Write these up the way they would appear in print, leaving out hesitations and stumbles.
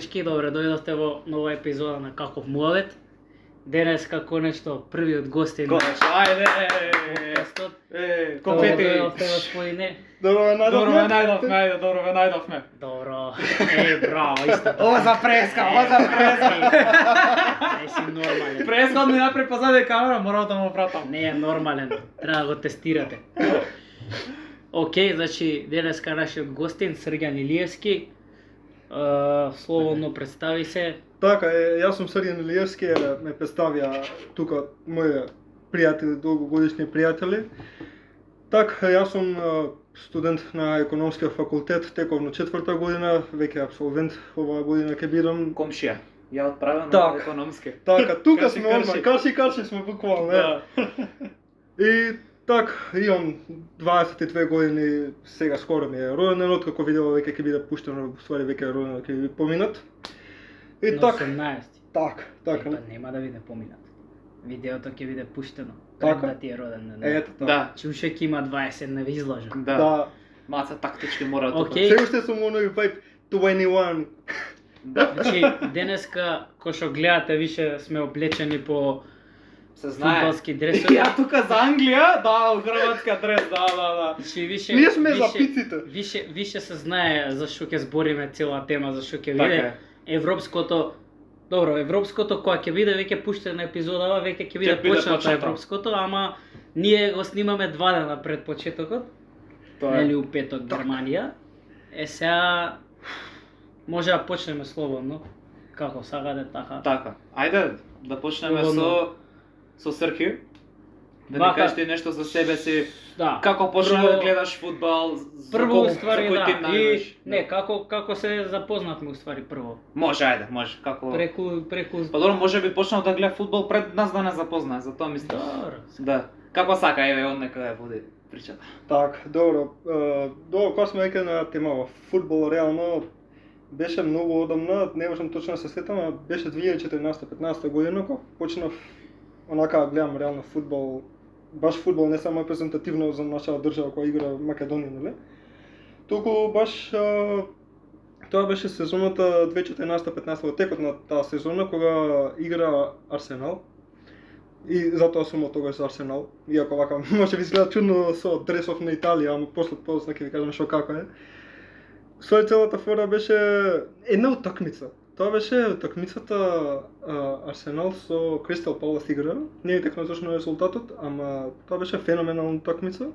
дечки, добре дојдовте во нова епизода на Каков муавет. Денеска конечно првиот гостин на Конечно, ајде! подкастот. Конфети! Дојдовте господине. Добро ве најдовме. Добро. Браво, исто. Ова за преска! Не си нормален. Преска ми напред позади камера, морам да му пратам. Не е нормален. Треба да го тестирате. Океј, значи денеска нашиот гостин Срѓан Илиевски. Слободно представи се. Така, јас сум Срѓан Илиевски, ме представија тука мои пријатели, долгогодишни пријатели. Така, јас сум студент на економскиот факултет, теков на 4-та година, веќе абсолвент оваа година ќе бидам. Комшија. Ја отправам на Так. економски. Така, тука Карши, сме одма, карши. карши сме буквално. Да. И така, имам 22 години, сега скоро ми е роденот, како видео веќе ќе биде пуштено, ствари веќе е родено, ќе би поминат. И На така, 18. така. Па нема да биде поминат. Видеото ќе биде пуштено. Така? Да ти е роден ден. Ето така. Да, Чушек има 20, не ви излажам. да. Да. Маца тактички мора тука. Океј. Сега уште сум оној вајб 21. Да. Значи, денеска, кој што гледате, више сме облечени по Се знае. фудбалски дресови. Ја тука за Англија, да, у Хрватска дрес, да. Значи, више, Ние сме за више- пиците. Више се знае за што ќе збориме цела тема, за што ќе Така биде е. европското. Добро, европското кога ќе биде веќе пуштена епизодава, веќе ќе биде Ќе биде почнато почнато. европското, ама ние го снимаме 2 дена пред почетокот. Тоа Нели е. у петок Германија. Сега може да почнеме слободно. Како сакате така. Така. Ајде да почнеме Слободно. со Срки. Да ни Вака. кажеш ти нешто за себе си. Да. Како почна Прво- да гледаш фудбал? За Прво кој- уствари за кој тим да. најмаш? И не, како се запознавме уствари прво. Може, ајде, може. Како Преку Па добро, може би почнал да гледа фудбал пред нас да не запознае, затоа мислам. Добро. Да. Како сака, еве, од некаде води причата. Так, добро. Добро, кога сме веќе на тема фудбал, реално беше многу одамна, не можам точно да се сетам, а беше 2014-15 година кога почнав онака да гледам реално фудбал, баш фудбал, не само репрезентативно за нашата држава која игра Македонија, нели? Туку баш тоа беше сезоната 2014-15 во текот на таа сезона кога игра Арсенал. И затоа сум од тогаш за Арсенал, иако вака може би изгледа чудно со дресов на Италија, ама после ќе ви кажам што како е. Со целата фора беше една утакмица. Тоа беше утакмицата Арсенал со Кристал Палас игра. Не е текно точно резултатот, ама тоа беше феноменална утакмица.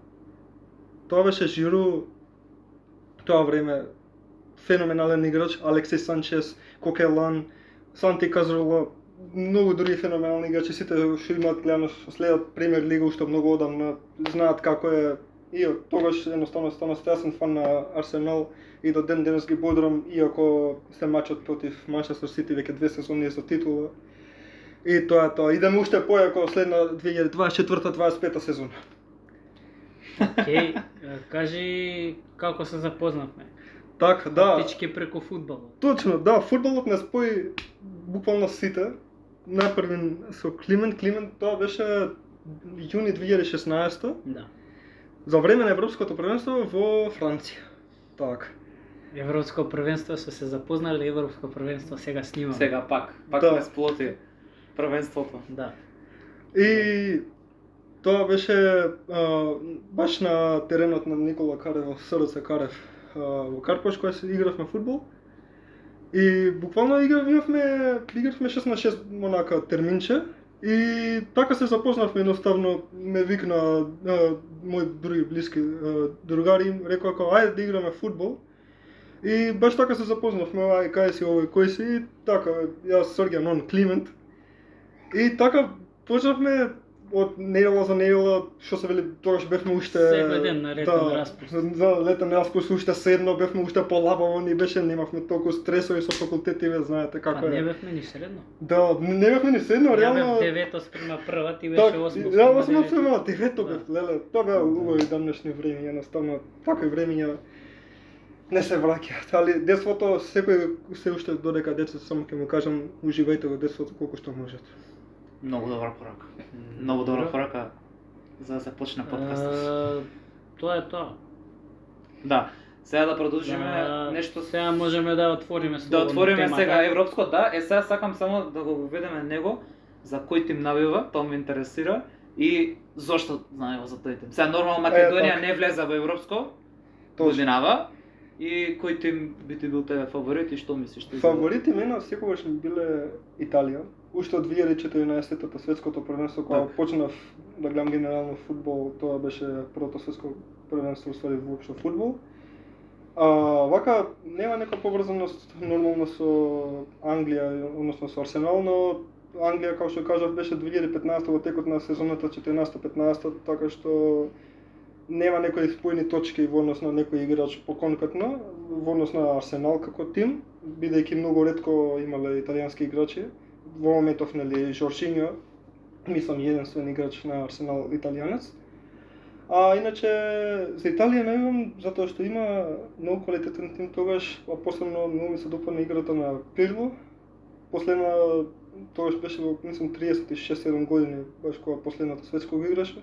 Тоа беше Жиру тоа време феноменален играч, Алексис Санчес, Кокелан, Санти Казрола, многу други феноменални играчи, сите што имаат гледано, што следат Премиер лига уште многу одамна, знаат како е. И од тогаш едноставно станав страсен фан на Арсенал и до ден денес ги бодрам, иако се мачот против Манчестер Сити веќе 2 сезони за титула. И тоа е тоа. Идеме уште појако следна 2024-25 сезона. Океј, кажи како се запознавме. Така, да. Фактички преку фудбалот. Точно, да, фудбалот не спои буквално сите. Најпрвен со Климент, тоа беше јуни 2016 Да. за време на Европското првенство во Франција. Така. Европско првенство се запознали, Европско првенство сега снимаме. Сега пак Да. не сплоти првенството. Да. И тоа беше баш на теренот на Никола Карев во СРЦ Карев во Карпош, кога се игравме фудбал. И буквално игравме 6 на 6 онака терминче. И така се запознавме, едноставно ме викна мои други блиски другари, рекоа како ајде да играме фудбал. И баш така се запознавме, ај кај си овој, кој си, и така, јас Срѓан, он Климент. И така почнавме од недела за недела, што се вели, тогаш бевме уште Секој ден на летен распуст. За летен распуст уште седно, бевме уште полабаво, ни беше, немавме толку стресови со факултети, ве знаете Па како не е. бевме ни средно. Да, не бевме ни седно, Ја реално. бев 9 спрема прва, ти беше Так, 8 ја 8 девето. спрема 9 Да. бев, леле, тоа беа убави дамнешни времиња, едноставно такви времиња не се враќаат, али детството секој се уште додека дете, само ќе му кажам, уживајте во детството колку што можете. Многу добра порака. Многу добра порака за да се почне подкастот. Тоа е тоа. Да. Сега да продолжиме нешто Сега можеме да отвориме да слободно отвориме темата. сега европско, да. Сега сакам само да го введеме него за кој тим набива, тоа ме интересира и зошто знаеме за тој тим. Сега нормално Македонија не влеза во европско годинава и кој тим би ти бил тебе фаворит и што мислиш ти? Фаворити мене секогаш ми биле Италија. Уште од 2014-тата светското првенство кога почнав да гледам генерално фудбал, тоа беше првото светско првенство уствари воопшто фудбал. Вака нема нека поврзаност нормално со Англија, односно со Арсенал, но Англија, како што кажав, беше 2015 во текот на сезоната 14-15, така што нема некои спојни точки во однос на некој играч поконкретно, во однос на Арсенал како тим, бидејќи многу ретко имале италијански играчи. Во моментов, нели, Жоржиньо, мислам единствен играч на Арсенал италијанец. Иначе за Италија најавам затоа што има многу квалитетен тим тогаш, а посебно многу ми се допадна играта на Пирло. Последна тогаш беше во, мислам, 36-7 години, баш кога последната светско го играше.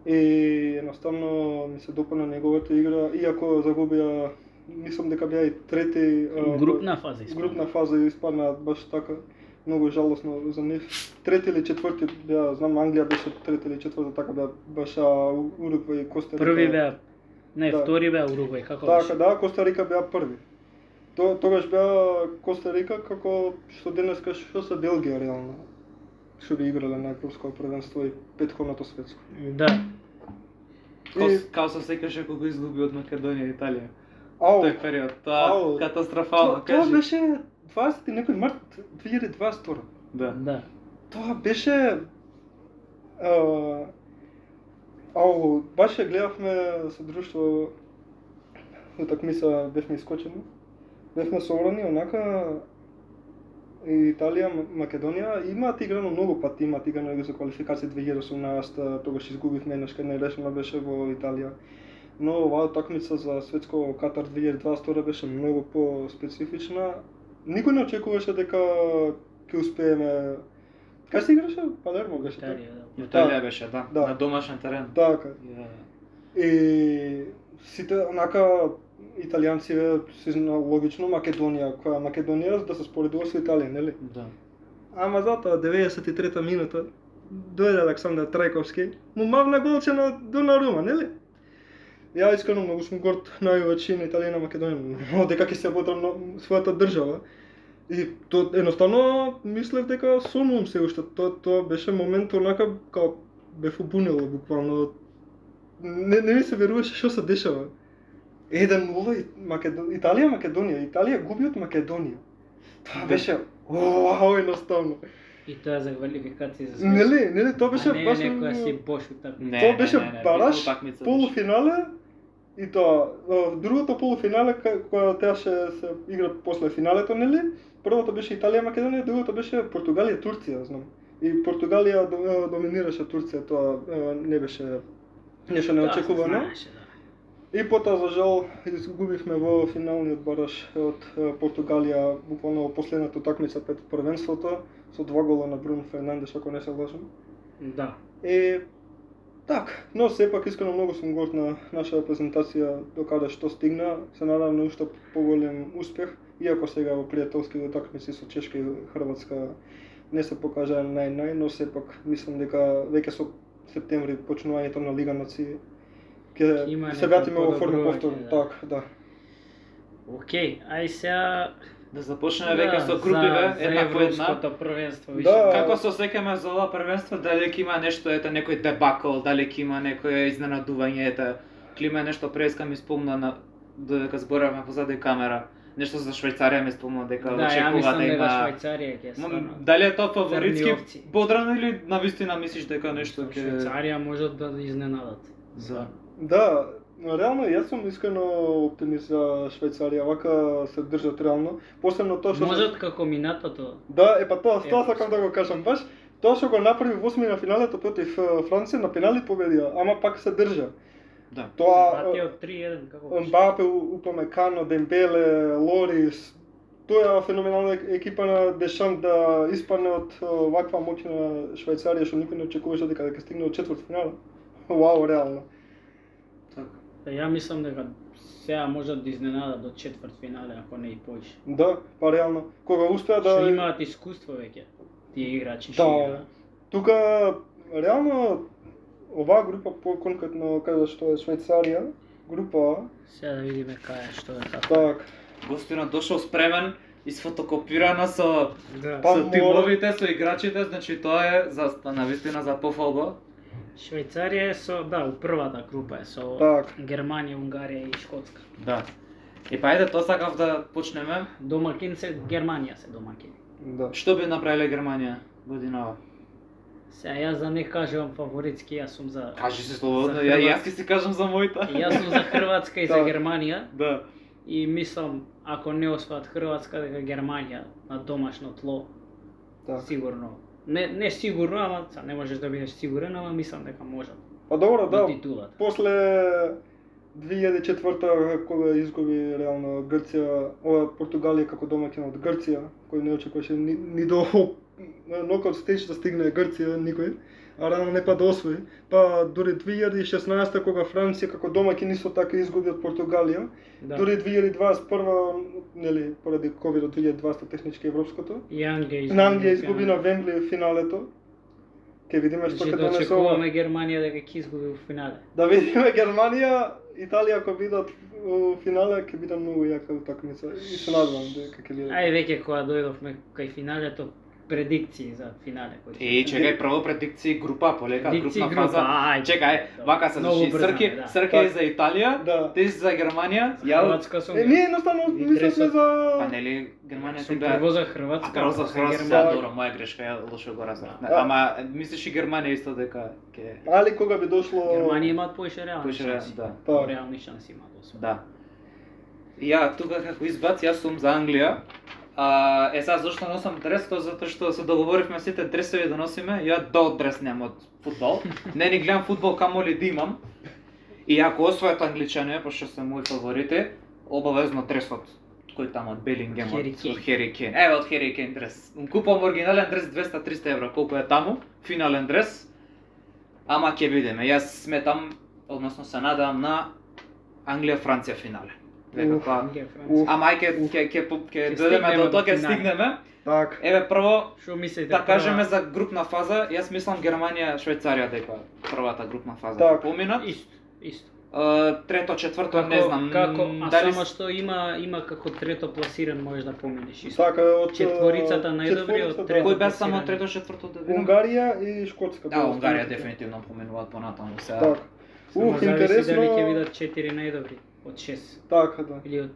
И едноставно ми се допадна неговата игра, иако загубија, мислам дека беа и трети групна фаза испадна. Групна фаза испадна баш така, многу жалосно за нив. Трети или четврти беа, знам Англија беше трети или четврта, така беа баш Уругвај и Коста Рика. Први беа, не, Да. втори беа Уругвај, како Така, беше? да, Коста Рика беа први. Тогаш беа Коста Рика како што денеска што се Белгија реално. Што би играле на европско првенство и петходното светско. Да. Као се сеќаш кога изгуби од Македонија и Италија. Ау, Тој период, тоа ау, катастрофално, тоа кажи. беше 20 и некој март 2022. Да. Да. Тоа беше баш ја гледавме со друштво утакмица, бевме искочени. Бевме собрани онака и Италија, Македонија имаат играно многу пати, имаат играно и за квалификација 2018, тогаш изгубивме еднаш кај најрешено беше во Италија. Но оваа утакмица за светско Катар 2022 беше многу по-специфична. Никој не очекуваше дека ќе успееме. Кај се играше? Палермо беше така? Италија, да. Италија беше, да, Да. на домашен терен. Така. Ја. И сите онака италијанци се зна логично Македонија, која Македонија да се споредува со Италија, нели? Да. Ама затоа 93-та минута дојде Александар Трајковски, му мавна голче на Донарума, нели? Ја искрено многу сум горд најувачи на Италија и на Македонија, дека ќе се потребно својата држава. И тоа едноставно мислев дека сонувам се уште, тоа беше момент онака као бев убунело буквално. Не ми се веруваше што се дешава. 1-0 Италија Македонија, Италија губи од Македонија. Тоа беше вау едноставно. И тоа за квалификација за Нели, тоа беше не, баш некоја си бош утакмица. Тоа беше бараш, битна утакмица беше. полуфинале и тоа. Другото полуфинале кога теаше се игра после финалето, нели? Првото беше Италија Македонија, другото беше Португалија Турција, знам. И Португалија доминираше Турција, тоа не беше нешто неочекувано. Знаеше, да. И потоа за жал изгубивме во финалниот бараш од Португалија буквално во последната утакмица пред првенството со 2 гола на Бруно Фернандеш, ако не се лажам. Да. И так, но сепак искрено многу сум горд на нашата презентација до каде што стигна. Се надевам на уште поголем успех, иако сега во пријателски утакмици со Чешка и Хрватска не се покажа нај, но сепак мислам дека веќе со септември почнувањето на Лига нации ќе се вратиме во форма повторно, така, да. Океј, ај сега Да започнеме веќе со групиве, за една по една. европското првенство више. Да. Како се осеќаме за ова првенство, дали ќе има нешто, ете некој дебакл, дали ќе има некое изненадување, ете клима нешто преска ми спомна на додека зборевме позади камера. Нешто за Швајцарија ми спомна дека Да, ја очекува мислам да дека има. Швајцарија ќе стварно. Дали е тоа фаворитски Црни овци. подрано или навистина мислиш дека нешто ќе Швајцарија можат да изненадат. за Да, реално јас сум искрено оптимист за Швајцарија, вака се држат реално. Посебно тоа што Можат како минатото. Да, тоа Е, сакам да го кажам баш. Тоа што го направи во 8 на финалето против Франција на пенали победија, ама пак се држа. да. Тоа Патија од 3-1 како беше. Мбапе, Упамекано, Дембеле, Лорис, тоа е феноменална екипа на Дешам да испадне од ваква моќна Швајцарија што никој не очекуваше дека ќе стигне од четвртфинал. Вау, реално. Така. Ја мислам дека Сега можат да изненадат до четвртфинале, ако не и повише. Да, па реално. Кога успеа Што да... имаат искуство веќе. Тие играчи Да. што играат. Тука, реално, оваа група, по-конкретно кажа што е Швајцарија, група, Сега да видиме кај е, што е како. так, Гостина дошол спремен, изфотокопирана со Да. Па, со тимовите, со играчите, значи тоа е за навистина за пофалба. Швајцарија е со, да, у првата група е со Так. Германија, Унгарија и Шкотска. Да. И па ајде тоа сакав да почнеме. Домакин се Германија се домакини. да. Што би направиле Германија годинава? Сега јас да не кажувам фаворитски, јас сум за Кажи се слободно, За јас Хрватска. ќе си кажам за мојата. Јас сум за Хрватска и за Да. Германија Да. и мислам ако не освоат Хрватска дека Германија на домашно тло Так. сигурно. Не сигурно, ама са, не можеш да бидеш сигурен, ама мислам дека можат Па добро, до да, титулата. после 2004 кога изгуби реално Грција, ова Португалија како домаќин од Грција, кој не очекуваше ни до нокаут стеж да стигне Грција никој, а реално не па да освои. Па дури 2016 кога Франција како домаќин исто така изгуби од Португалија, Да. дури 2021 нели поради ковид од 2020 технички европското, И Англија на Англија изгуби на Вембли финалето. Ке видиме што Значи ќе да донесе ова. очекуваме Германија дека ќе изгуби во финале. Да видиме Германија, Италија ако бидат у финале ќе биде многу јака утакмица и се надевам дека ќе биде. Ај веќе кога дојдовме кај финалето, предикции за финале кои И чекај прво предикции група, полека Предикции групна група, фаза. ајде. Чекај, вака се Многу значи брзо, Срки, да. Срки е Так. за Италија, Да. ти си за Германија, ја Хрватска сум. Ние едноставно И мислевме дресот. за па нели Германија Сум ти беа прво за Хрватска, прво за после Хрватска, Германија. да, добро, моја грешка, ја лошо го разбрав. Да. Ама мислиш и Германија исто дека ќе али кога би дошло Германија имаат поише реални Поише, шанси. да. Па, Реални шанси имаат освен. Да. Ја тука како избац, јас сум за Англија. Сега зашто носам дрес, тоа затоа што се договоривме сите дресови да носиме. Ја одреснем од фудбал. Не ни гледам фудбал камоли да имам. И ако освојат англичани, пошто се мои фаворити, обавезно дресот кој таму од Белингем Хери Кейн. од Хери Кейн. Еве од Хери Кейн дрес. Купувам оригинален дрес 200-300 евро, колку е таму, финален дрес. Ама ќе видиме. Јас сметам, односно се надевам на Англија-Франција финале. Дека Уф. тоа Англија, Франција. Ама ај ќе Ќе дојдеме стигнеме до до тоа, ќе финале. стигнеме. так. Еве прво Што мислите? да прва- кажеме за групна фаза, јас мислам Германија, Швајцарија дека првата групна фаза Так. поминат. Исто. Трето, четврто не знам. Како, а дали само што има како трето пласиран можеш да поминеш исто. Така од Четворицата најдобри, од четворица, трето. кој бе само пласирани. трето, четврто да видам? Унгарија и Шкотска. Да, Унгарија дефинитивно поминуваат понатаму сега. Так. Само зависи дали ќе интересно. бидат 4 најдобри од 6 Така да. или од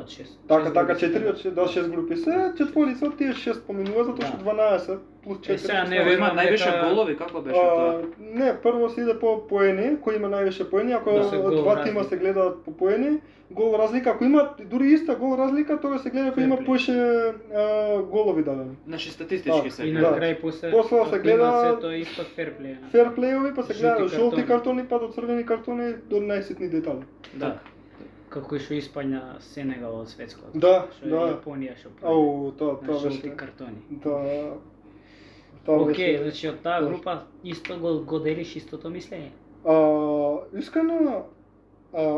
6. Така 4 од 6 групи се, четворица од тие 6 поминува затоа што Да. 12 плюс 4. сега не Кој има верувам највише дека- голови, како беше тоа? Не, прво се иде по поени, кој има највише поени, ако Да се гол два тима разлика. се гледаат по поени, гол разлика, ако има дури иста гол разлика, тога се гледа ако Fair има play. поише голови дадени. Значи статистички Да. се И гледа. на Да. крај после После ако се има гледа- се тоа исто ферплеј. Фер плејови, па се Жути гледа жолти картони. картони, па до црвени картони до најситни детали. Да. Како и што Испања Сенегал од светското. Да, Што е да. Јапонија што прави. Ау, тоа на тоа жолти беше. картони. Да. Тоа Океј, беше. значи од таа група исто го делиш истото мислење. Искрено,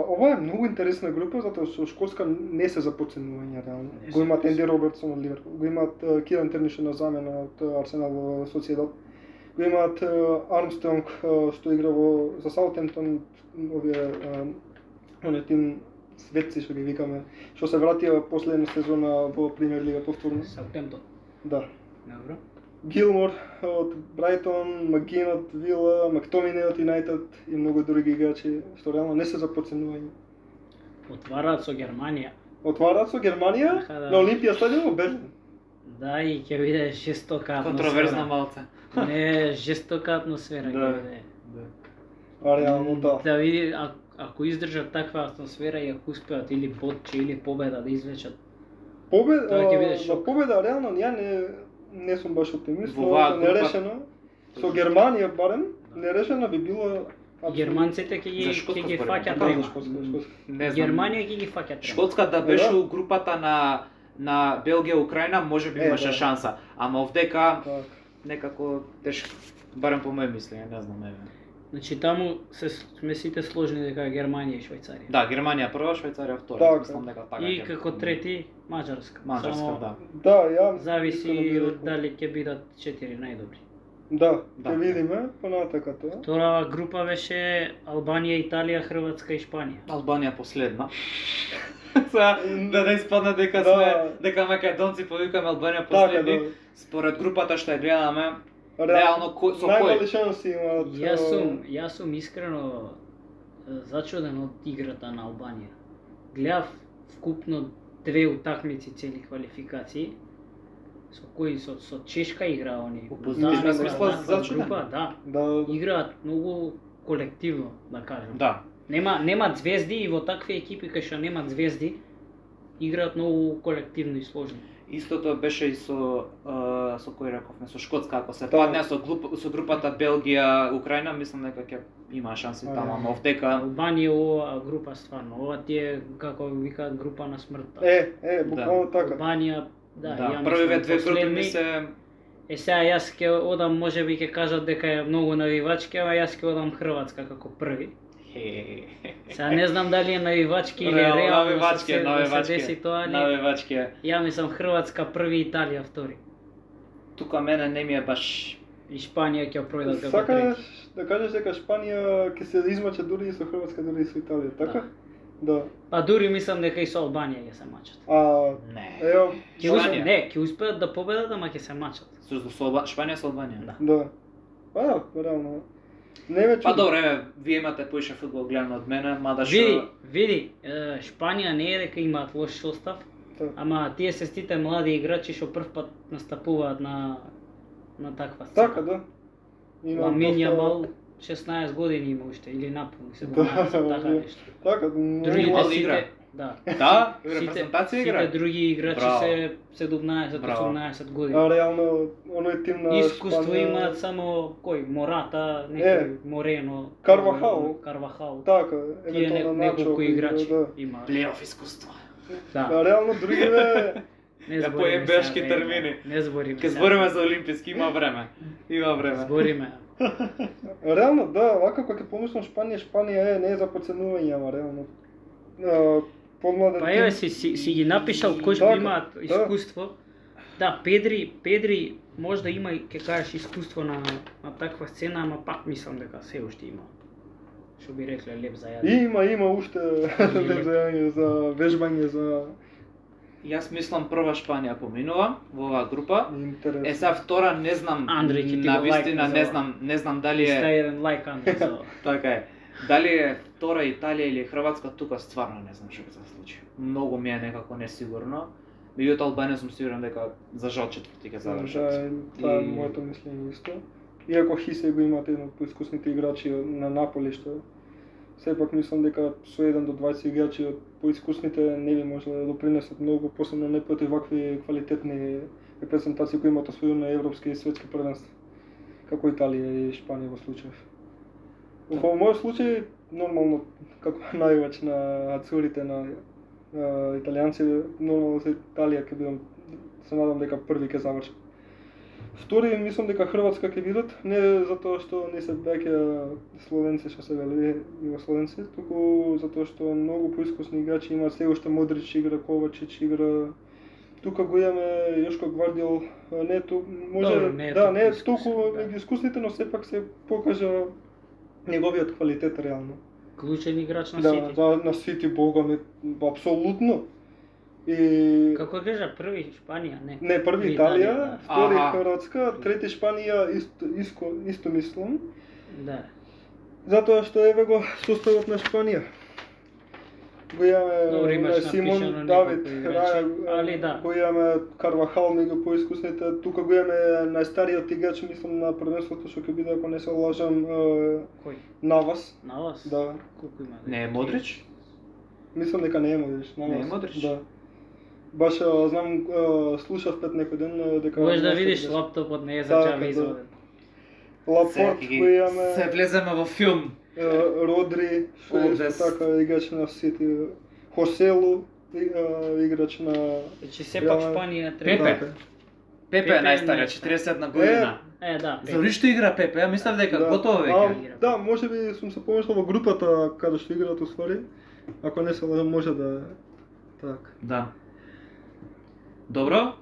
ова е многу интересна група затоа што Шкотска не се за подценување реално. Не Го се имаат за Енди Робертсон од Ливерпул, го имаат Киран Тернишен на замена од Арсенал во Социедад, го имаат Армстронг што игра за Саутемптон, овие оне тим светци што ги викаме, што се вратија последна сезона во Премиер лига повторно. Саутемптон. Да. Добро. Гилмор од Брайтон, Макгин од Вила, Мактомине од Юнайтед и многу други играчи што реално не се за подценување. Отвараат со Германија. Отвараат со Германија Аха, да. на Олимпија стадион во Берлин. Да, и ќе биде жестока атмосфера. Контроверзна малце. Не, жестока атмосфера Да. ќе биде. А реално да. Да види ако издржат таква атмосфера и ако успеат или бодче или победа да извлечат. Победа, Тоа ќе биде за шок. победа реално ја не сум баш оптимист, Во но оваа за група- нерешено со Германија барем нерешена би било Германците ќе За ги Шкотска ќе ги според фаќаат мен. рема. Шкотска. Не знам. Германија ќе ги фаќаат рема. Шкотска да беше у групата на Белгија Украина, може би имаше да. шанса, ама овдека Так. некако тешко, барем по моје мислење, не знам, еве. Значи таму сме сите сложни дека Германија и Швајцарија. Да, Германија прва, Швајцарија втора. Така. Мислам дека така. И ќе- како трети Маđарска. Маđарска, Само да. Да, ја зависи искрено би од рекол. дали ќе бидат 4 најдобри. Да, Да. ќе видиме понатаката. Втора група беше Албанија, Италија, Хрватска и Шпанија. Албанија последна. Сега да не испадне дека Да. сме дека македонци повикаме Албанија Така, последни. да. Според групата што ја гледаме, реално со најмали кој? шанси имаат. Јас сум искрено зачуден од играта на Албанија. Гледав вкупно 2 утакмици цели квалификации. Со кои со Чешка играа они. Во позитивна смисла зачуден. Група, да. Да, Играат многу колективно, да кажем. Да. Немаат звезди и во такви екипи кај што немаат звезди, играат многу колективно и сложно. Истото беше и со кој рековме, со Шкотска, ако се Да. падне со групата Белгија, Украина, мислам дека ќе има шанси таму, ама овдека Албанија ова група стварно, ова ти е како викаат група на смртта. буквално така. Албанија, да, ја првиве мислам, две групи ми последни. се Сега јас ќе одам, можеби ќе кажат дека е многу навивачки, ама јас ќе одам Хрватска како први. Сега не знам дали е навивачки или реално навивачки, се деси тоа, али навивачки. ја мислам Хрватска први, Италија втори. Тука мене не ми е баш И Шпанија ќе пројдат како Сакаш трети. да кажеш дека Шпанија ќе се измача дури и со Хрватска, дури и со Италија, така? Да. Па дури мислам дека и со Албанија ќе се мачат. не. Ево, Ќе успеат да победат, ама ќе се мачат. Шпанија со Албанија. Да. да. Па, реално. Не ме Па чуди. добре, еве, вие имате поише фудбал гледано од мене, мада што Види, Шпанија не е дека имаат лош состав, Да. ама тие се сите млади играчи што прв пат настапуваат на таква сцена. Така, да. Ламин доста- Јамал 16 години има уште или наполни се Да, така да. нешто. Така, Другите мал сите, игра. да. Да, Сите репрезентација игра. други играчи Браво. се 17-18 години. А реално, оној тим на Искуство Шпанија- имаат само кој? Мората, некој Морено, Карвахал. Така, Тие евентуално Начо. неколку играчи Да. имаат. Плейоф искуство. Да. Да, реално другиве Не Ја збориме поебешки сега, термини. Не збориме. Ќе сега. збориме за олимписки, има време. Има време. Збориме. реално да, вака кога ќе помислам Шпанија не е за подценување, ама реално. Помладен Па тим. еве си ги напишал кои што Така, имаат да. искуство. Да, Педри може да има и ќе кажеш искуство на таква сцена, ама пак мислам дека се уште има. Што би рекле леп за јадење. Има уште леп за вежбање за Јас мислам прва Шпанија поминува во оваа група. интерес. Сега втора не знам, Андреј, ќе ти на го вистина лајкна за не знам дали Иста е еден лайк Андре за ова. така е. Дали е втора Италија или Хрватска, тука стварно не знам што ќе се случи. Многу ми е некако несигурно. Меѓутоа Албанија сум сигурен дека за жал четврти ќе завршат. Да, тоа е И- моето мислење исто. Иако Хисе го имате еден од поискусните играчи на Наполи, што сепак мислам дека со 1 до 20 играчи од поискусните не би можеле да допринесат многу, посебно не против вакви квалитетни репрезентации кои имаат освоено на европски и светски првенства, како Италија и Шпанија во случај. Во мојот случај, нормално, како највач на ацурите на италијанци, нормално за Италија ќе бидам, се надам дека први ќе завршат. Втори мислам дека Хрватска ќе бидат, не затоа што не се беќе словенци што се вели југословенци, туку затоа што многу поискусни играчи имаат се уште Модрич игра, Ковачич игра. Тука го имаме Јошко Гвардиол, не е може Добро, не е да, толку не е искусен, толку да. меѓу искусните, но сепак се покажа неговиот квалитет реално. Клучен играч на Да, Сити. на Сити Бога ми апсолутно. И Како кажа први Шпанија, не. не, први Италија, Италија, да. втори Аха. Хрватска, трети Шпанија, исто мислам. Да. Затоа што еве го составот на Шпанија. Го Добро, имаме имаш Симон, напишано Давид, неколку играчи, Раја, али да. го имаме Карвахал меѓу поискусните, тука го имаме најстариот играч, мислам на првенството што ќе биде, ако не се лажам, Кој? Навас. На вас? Да. Колку има? Не е Модрич? Мислам дека не е Модрич, Навас. Не е Модрич? Да. Баш знам, слушав пред некој ден дека Можеш да Навас видиш беше. лаптопот не е за Така, џабе да. изводен. Лапорт го имаме. Се влеземе во филм. Родри, што е Одес. исто така играч на Сити, Хоселу, играч на Значи сепак Реално- Шпанија Пепе. треба. Така. Пепе е најстарија, најстар. 40 година. Да, За ништо игра Пепе, ја мислев дека готово веќе. Да, може би сум се помешал во групата каде што играат уствари. Ако не се лажам, може да так. Да. Добро,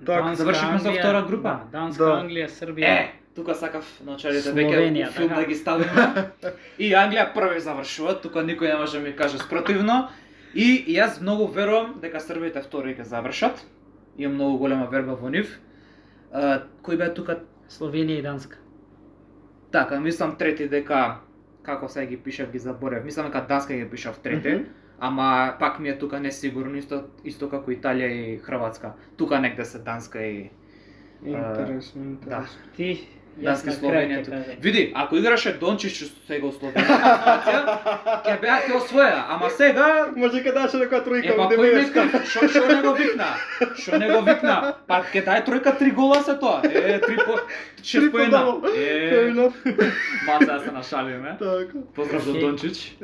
Так, завршивме со втора група. Да, Данска, Да. Англија, Србија. Тука сакав научарите Словенија, веќе филм така. да ги ставиме. И Англија први завршува, тука никој не може да ми каже спротивно. И јас многу верувам дека србите втори ќе завршат. Имам многу голема верба во нив. Кој бе тука? Словенија и Данска. Така, мислам трети дека како сега ги пишав ги заборев. Мислам дека Данска ги пишав трети. Ама пак ми е тука несигурно, исто како Италија и Хрватска. Тука негде се Данска и Интересно. да. Ти, Данска и јас на крај Словенија ќе тука. кажам. Види, ако играше Дончич сега у Словенија, ќе беа ќе освоја, ама сега Може ке даше некоја тројка па во кој девојска. нека, шо не го викна? Шо не го викна? Па ќе дај тројка 3 гола се тоа. 6 по 1. Fair enough. Маца да се нашалиме. Така. Поздрав до Окей. Дончич.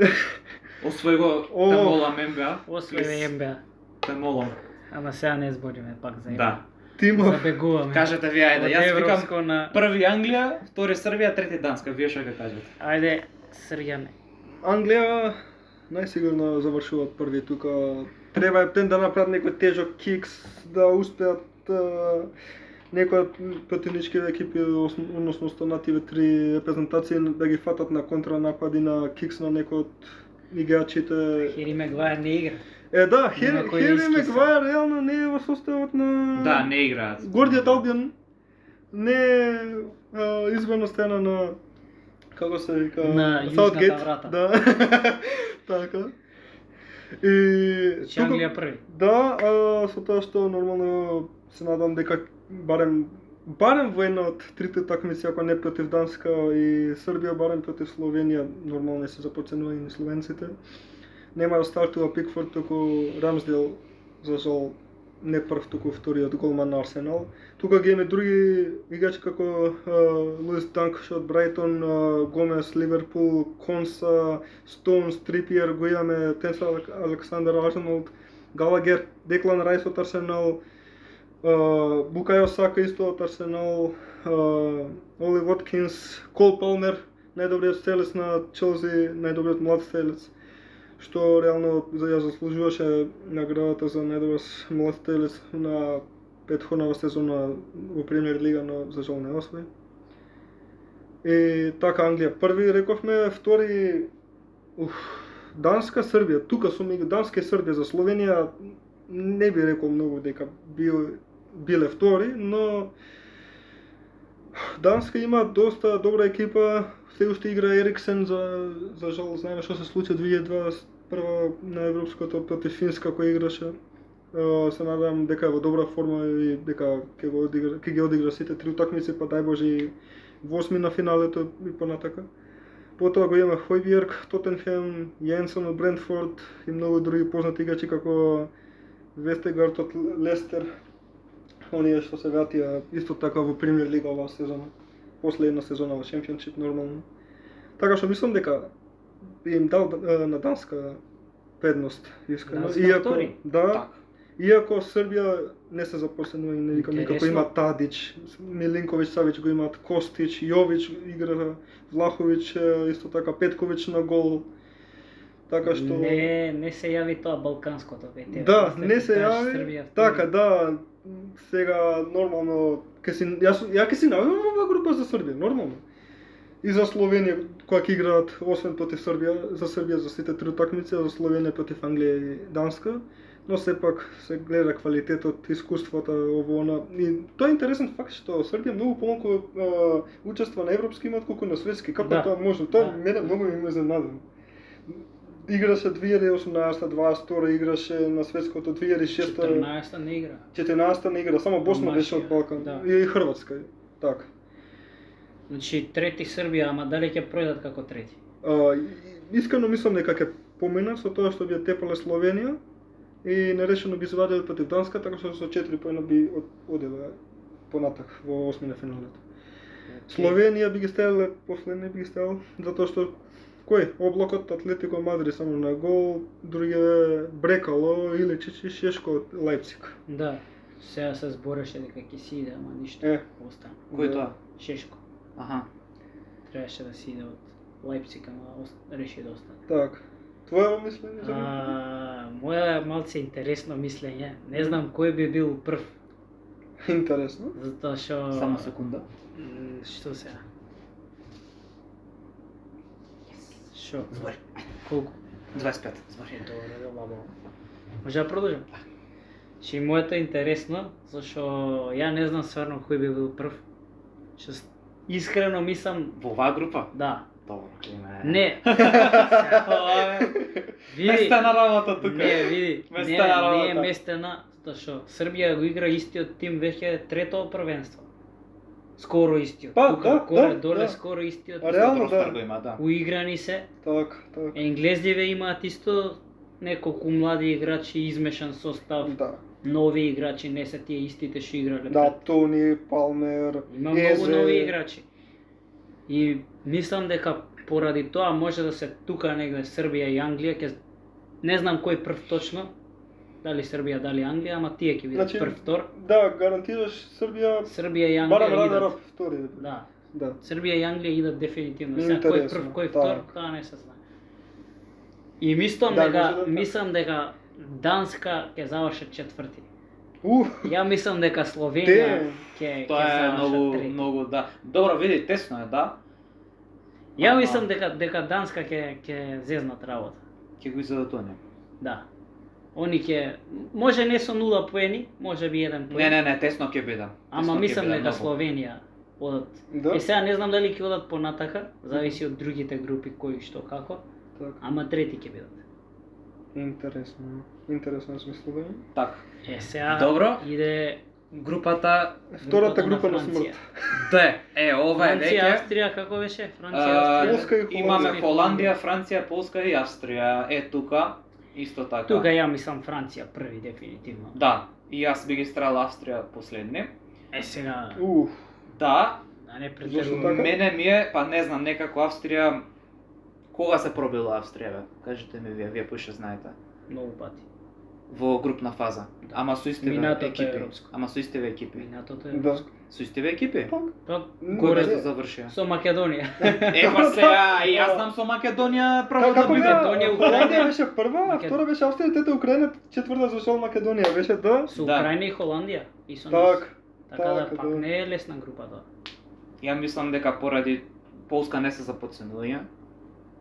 Освој го, О. те молам МБА. Освој МБА. Те молам. Ама сега не збориме пак за Да. Тимо. Забегуваме. Кажете ви, ајде, Од јас викам европско на... први Англија, втори Србија, трети Данска. Вие што ќе кажете? Ајде, Србија. Англија најсигурно завршуваат први тука. Треба е да направат некој тежок кикс, да успеат некои од противничките екипи, односно останативе три репрезентации да ги фатат на контранапади на кикс на некој од играчите. Хери Мегвајер не игра. Да, Нема кој да Хери искиса. Мегвајер реално не е во составот на Да, не играат. Гордијат Албион не е избрана страна на како се вика На јужната Саутгейт. врата. Да. Така. И Значи Англија први. Да, со тоа што нормално се надам дека барем во една од трите такмици, ако не против Данска и Србија, барем против Словенија, нормално не се запоценување и словенците. Нема да стартува Пикфорд, туку Рамсдел, за жал, не прв, туку вториот голман на Арсенал. Тука ги имаме други играчи како Луис Данкш од Брайтон, Гомес, Ливерпул, Конса, Стоунс, Трипиер, го имаме Тенс Александър Арнолд, Галагер, Деклан Райс од Арсенал, Букайо Сака исто од Арсенал, Оли Воткинс, Кол Палмер, најдобриот стрелец на Челси, најдобриот млад стрелец, што реално ја заслужуваше наградата за најдобар млад стрелец на претходната сезона во Премиер лига, но за жал не освои. И така Англија први рековме, втори Данска, Србија. Тука сум и Данска и Србија. За Словенија не би рекол многу дека биле втори, но Данска има доста добра екипа. Се уште игра Ериксен, за жал знаеме што се случи 2021 на европското против Финска кој играше. Се надам дека е во добра форма и дека ќе ги одигра сите три утакмици, па дај Боже и во осми на финалето и понатака. Потоа го има Хојбjerg, Тоттенхем, Јенсен од Брентфорд и многу други познати играчи како Вестегард од Лестер. Оние што се вратија исто така во Премиер лига оваа сезона. После една сезона во Чемпионшип нормално. Така што мислам дека би им дал на Данска предност, искрено. Данска втори? Да. Иако Србија не се запоследува и не викам никако, Интересно. има Тадич, Милинковиќ, Савич го имаат, Костич, Јович игра, Влаховиќ, исто така Петковиќ на гол. Така што Не се јави тоа балканското вете. да, не се јави. Така, да, сега нормално ја ќе си најдам во група за Србија, нормално. И за Словенија која ќе играат освен против Србија за сите три утакмици, а за Словенија против Англија и Данска. Но сепак се гледа квалитетот, искуството, ово она. И тоа е интересен факт што Србија многу помалку учества на европски имат колку на светски. Како Да. тоа може? Тоа мене многу ми изненадува. Играше 2018, 22 играше на светското 2006. 14 не игра. 14 не игра, само Босна беше од Домашија, Балкан. да. И Хрватска. Така. Значи трети Србија, ама дали ќе пројдат како трети? Искрено мислам дека ќе поминат со тоа што би ја тепале Словенија и нерешено би извадиле против Данска, така што со 4 поена би оделе понатак во осми на финалето. Словенија би ги ставиле, после не би ги ставил, затоа што кој? Облакот, Атлетико Мадрид само на гол, други Брекало или Чичи Шешко од Лајпциг. Да. Сега се збореше дека ќе си иде, ама ништо. Остана. Кој тоа? Шешко. Аха. Требаше да си иде од Лајпциг, ама реши да остане. Так. Твое мислење за него? Моја малце интересно мислење. Не знам кој би бил прв, Интересно. затоа што Само секунда. Што сега? Шо? Збори. Колку? 25. Збори. Добро, бабо. Може да продолжам? Че моето е интересно, зашто ја не знам стварно кој би бил прв. Што искрено мислам, Во оваа група? да. Добро, Климе. Не. Местена работа тука. Не, види. Местена Не е работа. местена, затоа што Србија го игра истиот тим веќе трето првенство. Скоро истиот. Па, Тука, да, горе, да, доле, да. скоро истиот. Реално, Простор да. го има, да. Уиграни се. Так. Енглезиве имаат исто неколку млади играчи, измешан состав. Да. Нови играчи, не се тие истите што играле Да, пред. Тони, Палмер, Има многу нови играчи. И мислам дека поради тоа може да се тука негде Србија и Англија, не знам кој прв точно, дали Србија, дали Англија, ама тие ќе бидат Значи, прв, втор. Да, гарантираш Србија. Србија и Барам Англија Радаров идат. втори. Да. Да. Србија и Англија идат дефинитивно. Сега кој Интересно, прв, кој так. втор, тоа не се знае. И мислам Да, дека може да мислам дека Данска ќе заврши четврти. Уф, Ја мислам дека Словенија Те, ќе Тоа е завршат многу, трети. многу, да. Добро, види, тесно е, да. Ја Ама- мислам дека Данска ќе зезнат работа. Ќе го изадатоне. Да. Они ќе може не со 0 поени, може би 1 поен. Не, тесно ќе биде. Ама Тесно ќе мислам биде дека многу. Словенија одат. да. Сега не знам дали ќе одат понатака, зависи од другите групи кои што како, Так. ама трети ќе бидат. Интересно. Интересно смислување. Така. Сега Добро. иде Групата Втората група на Франција. смрт. Д. Ова е Франција, веќе. Австрија, како беше? Франција, Австрија. Полска и Холандија. Имаме Холандија, Франција, Полска и Австрија. Е тука исто така. Тука ја мислам Франција први дефинитивно. Да, и јас би ги страл Австрија последни. Сега Уф. Да, да не Зошто претерувам. така? мене ми е, па не знам, некако Австрија. Кога се пробила Австрија, бе? Кажете ми вие поише знаете. Многу пати. Во групна фаза. Ама со истиве Минатото е екипи. европско. Ама со истиве екипи. Минатото е. Да. Со истиве екипи? Па Горе горе се завршија. со Македонија. Ева сега, и јас знам со Македонија право да Како биде. беа? Македонија, Холандија беше прва, а Макед- втора беше Австрија, тете Украина, четврта зашол Македонија, беше да. Со Да. Украина и Холандија и со нас. Так. Така да така, пак да. не е лесна група тоа. Ја мислам дека поради Полска не се за подценување.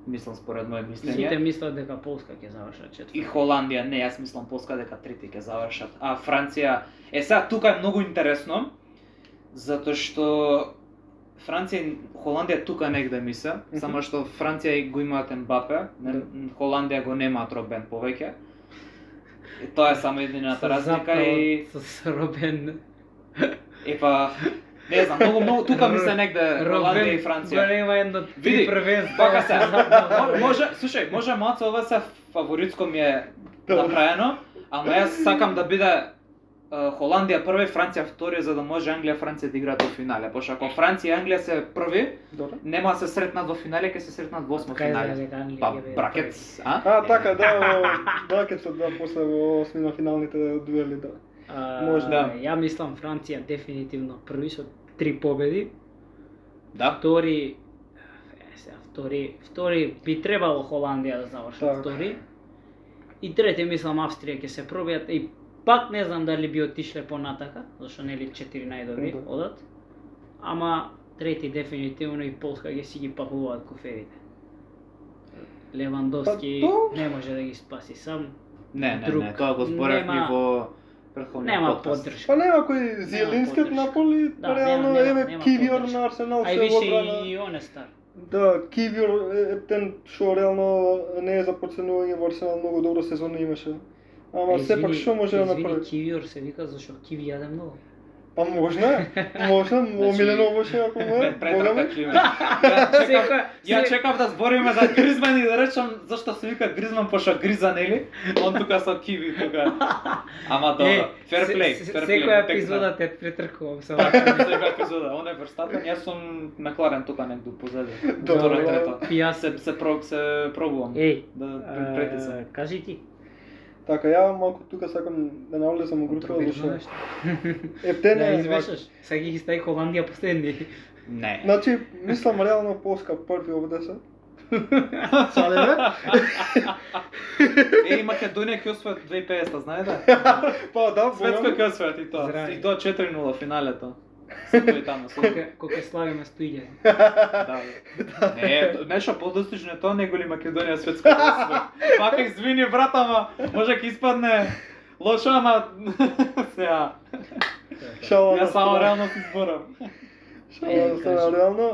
Мислам според мое Сите мислење. мислат дека Полска ќе завршат И четврти. Холандија, не, јас мислам Полска дека трети ќе завршат. А Франција, сега тука е многу интересно, затоа што Франција и Холандија тука негде мисля, само што Франција и го имаат Мбапе, Холандија го немаат Робен повеќе. И тоа е само едината разлика и со Робен. епа не знам, многу тука мисля негде Холандија и Франција. Го нема едно Види, три првенства. Бака се. Може, слушај, може малце ова се фаворитско ми е направено, ама јас сакам да биде Холандија први, Франција втори, за да може Англија и Франција да играат во финале. Пошто ако Франција и Англија се први, Добро. нема да се сретнат во финале, ќе се сретнат во осмо финале. Па бракет, а? А, така, да, бракетот, да, после во осмина финалните дуели, да. Може, да. Ја мислам Франција дефинитивно први со 3 победи. Да. Втори би требало Холандија да завршат Так. втори. И трети мислам Австрија ќе се пробијат и пак не знам дали би отишле понатака, зашто нели 4 најдобри Да. одат. Ама трети дефинитивно и Полска ќе си ги пахуваат кофевите. Левандовски Па, то- не може да ги спаси сам. Не, Друг. тоа го зборевме Нема- во претходниот Нема подкаст. поддршка. Па нема кој Зелински од поддршка. Наполи, Да, реално нема еве Кивиор поддршка. на Арсенал А и се више одбрана. и он е стар. Да, Кивиор е тен што реално не е за подценување во Арсенал, многу добра сезона имаше. Ама сепак што може да направи? Извини, Кивиор се вика зашто Киви јаде многу. Па можна, омилено беше ако му е, бога Претрка ми. Климе. Ја Се- чекав да збориме за Гризман и да речам зашто се вика Гризман, пошто гриза нели? Он тука со киви тука. Ама добро, fair play, fair play. Секоја тек епизода те претркувам со Така, вака. секоја епизода, он е Верстапен, јас сум Макларен тука негде позади. Добро. Второ и трето. Јас Се пробувам Еј, да притисам. кажи ти. Така, ја малку тука сакам да навлезам во група, зашто Ептене Да е извешаш, сега ги стави Холандија последни. Не. Значи, мислам реално Полска први овде се. Шалиме? Македонија ќе освои 2050, знаете? Па да, Светска ќе освои и тоа. Здрави. И тоа 4-0 финалето. Секој таму. Колку славиме стоиѓа. Да. Не, нешто подостижно е тоа него ли Македонија светско освои. Пак извини брат, ама може ќе испадне лошо, ама сега. Шала Ја само реално си зборам. Шала реално,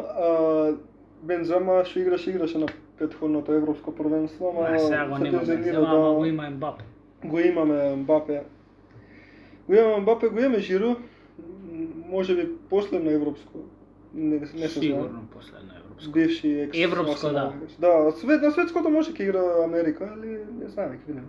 Бензема што играше на претходното европско првенство, ама Сега го се нема пензионира, Бензема, ама го има Ембапе. Го имаме Мбапе. Го имаме Жиру, може би последно европско. Не се знае. Сигурно последно европско. Бивши екс. Европско, да. Да, на светското може ќе игра Америка, или не знам, ќе видиме.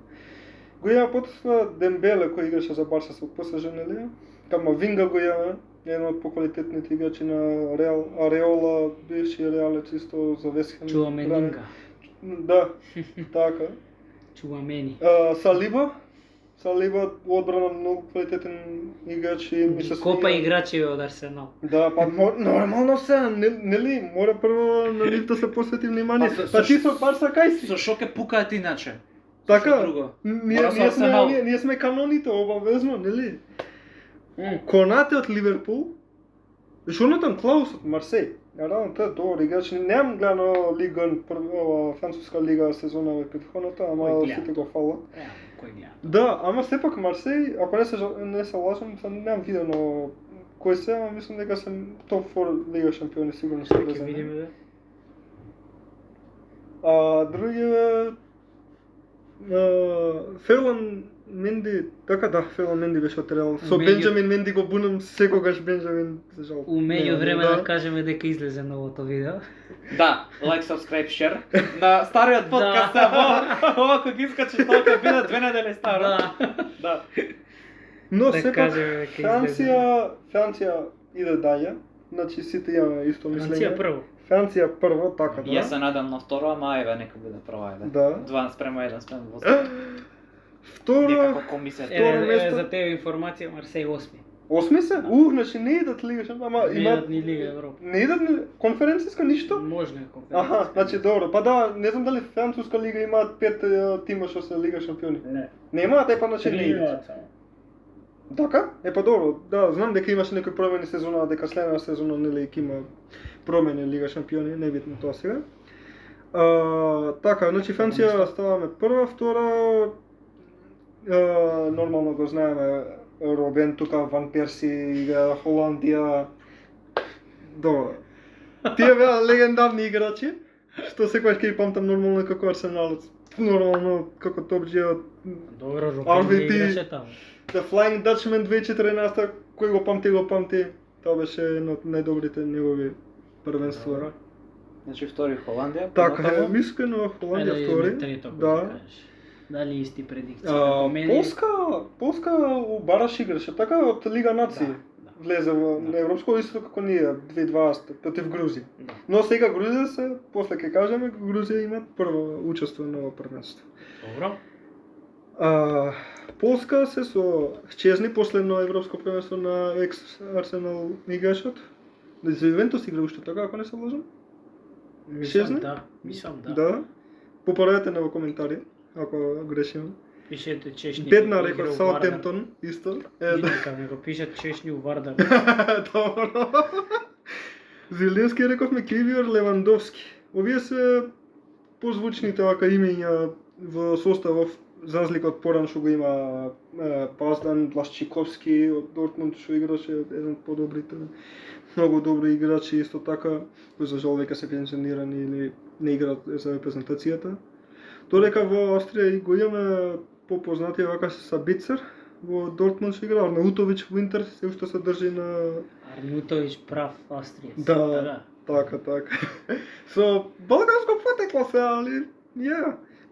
Го има потоа Дембеле кој играше за Барса со ПСЖ, нели? Камавинга го имаме, еден од поквалитетните играчи на Реал, Ареола, бивши реалец исто за Вест Хем. Чуаменинга. Да, така. Чуамени. Салиба одбрана многу квалитетен играч и ми се Копа свија. играчи од Арсенал. Да, па нормално се, нели, мора прво на нив да се посвети внимание. Па ти со Барса кај си? Со што ќе пукаат иначе? Така, Што друго? Мора со ние Арсенал. сме каноните обавезно, нели? Конате од Ливерпул, Жонатан Клаус од Марсеј. Наравно, тоа е добар играч. Немам гледано Лиган, француска лига сезона во претходната, ама Кој гледа? сите го фалат. Кој гледа? Да, ама сепак Марсеј, ако не се лажам, немам видено кој се, ама мислам дека се топ 4 лига шампиони сигурно се Ќе влезени. видиме да. Другиот Ферлан Менди, така да, Ферлан Менди беше од Реал. Со Меѓу- Бенџамин Менди го бунам секогаш Бенџамин, за жал. У меѓу Не, време да кажеме дека излезе новото видео. Да, like, subscribe, share. На стариот подкаст се ова кога искачи тоа ќе биде 2 недели старо. Да. Да. Но Да сепак кажеме дека излезе. Франција иде дале. Значи сите имаме исто мислење. Франција прво. Франција прво, така да. Јас се надам на второ, ама ајде нека биде прва, ајде. Да. 2:1 спрема во Второ, некако комисија. Второ место. За тебе информација Марсеј 8. осми се? Значи не идат Лига Шампиони, ама Не имаат идат ни Лига Европа. не идат ни конференцијска ништо? Можно е конференција. Аха, значи добро. Па да, не знам дали француска лига имаат 5 тима што се Лига Шампиони. Не. Немаат, па значи не идат. имаат само. Така? Па добро. Да, знам дека имаше некои промени сезона, дека следна сезона нели ќе има промени Лига Шампиони, не битно тоа сега. Така, значи Франција ставаме прва, втора нормално го знаеме Робен тука, Ван Перси, игра Холандија. Добро. Тие беа легендарни играчи, што секогаш ќе ги памтам нормално како арсеналец. Нормално како топџија. Добро, Робен RVP. играше таму. The Flying Dutchman 2014, кој го памти. Тоа беше едно од најдобрите негови првенства. Добро. Значи втори Холандија. Така, понатаму. мислено Холандија Ајде, втори. трето, Да. да кажеш. Дали исти предикции? Како мене- Полска у бараш играше, така од Лига Нации. Да. Влезе во Да. на европско исто како ние 2020 против Грузија. Да. Но сега Грузија се, после ќе кажеме, Грузија има прво учествува на ова првенство. Добро. Полска се со чезни последно европско првенство на екс Арсенал играчот. За Ювентус игра уште така, ако не се лажам. Шезни? Мислам да. Да. Поправете на во коментари ако грешим. Пишете чешни. Бедна игра рекол у Саутемптон исто. Вардар. Нека ми го пишат чешни у Вардар. Добро. Зеленски рековме Кивиор Левандовски. Овие се позвучните вака имења во составов, за разлика од порано што го има Паздан, Блашчиковски од Дортмунд што играше еден од подобрите. Многу добри играчи исто така, кои за жал веќе се пензионирани или не играат за репрезентацијата. Додека во Австрија и го имаме попознатија вака Сабицер во Дортмунд што игра, Арнаутовиќ во Интер се уште се држи на Арнутовиќ прав Австријец. Да. Така. Со балканско потекло се, али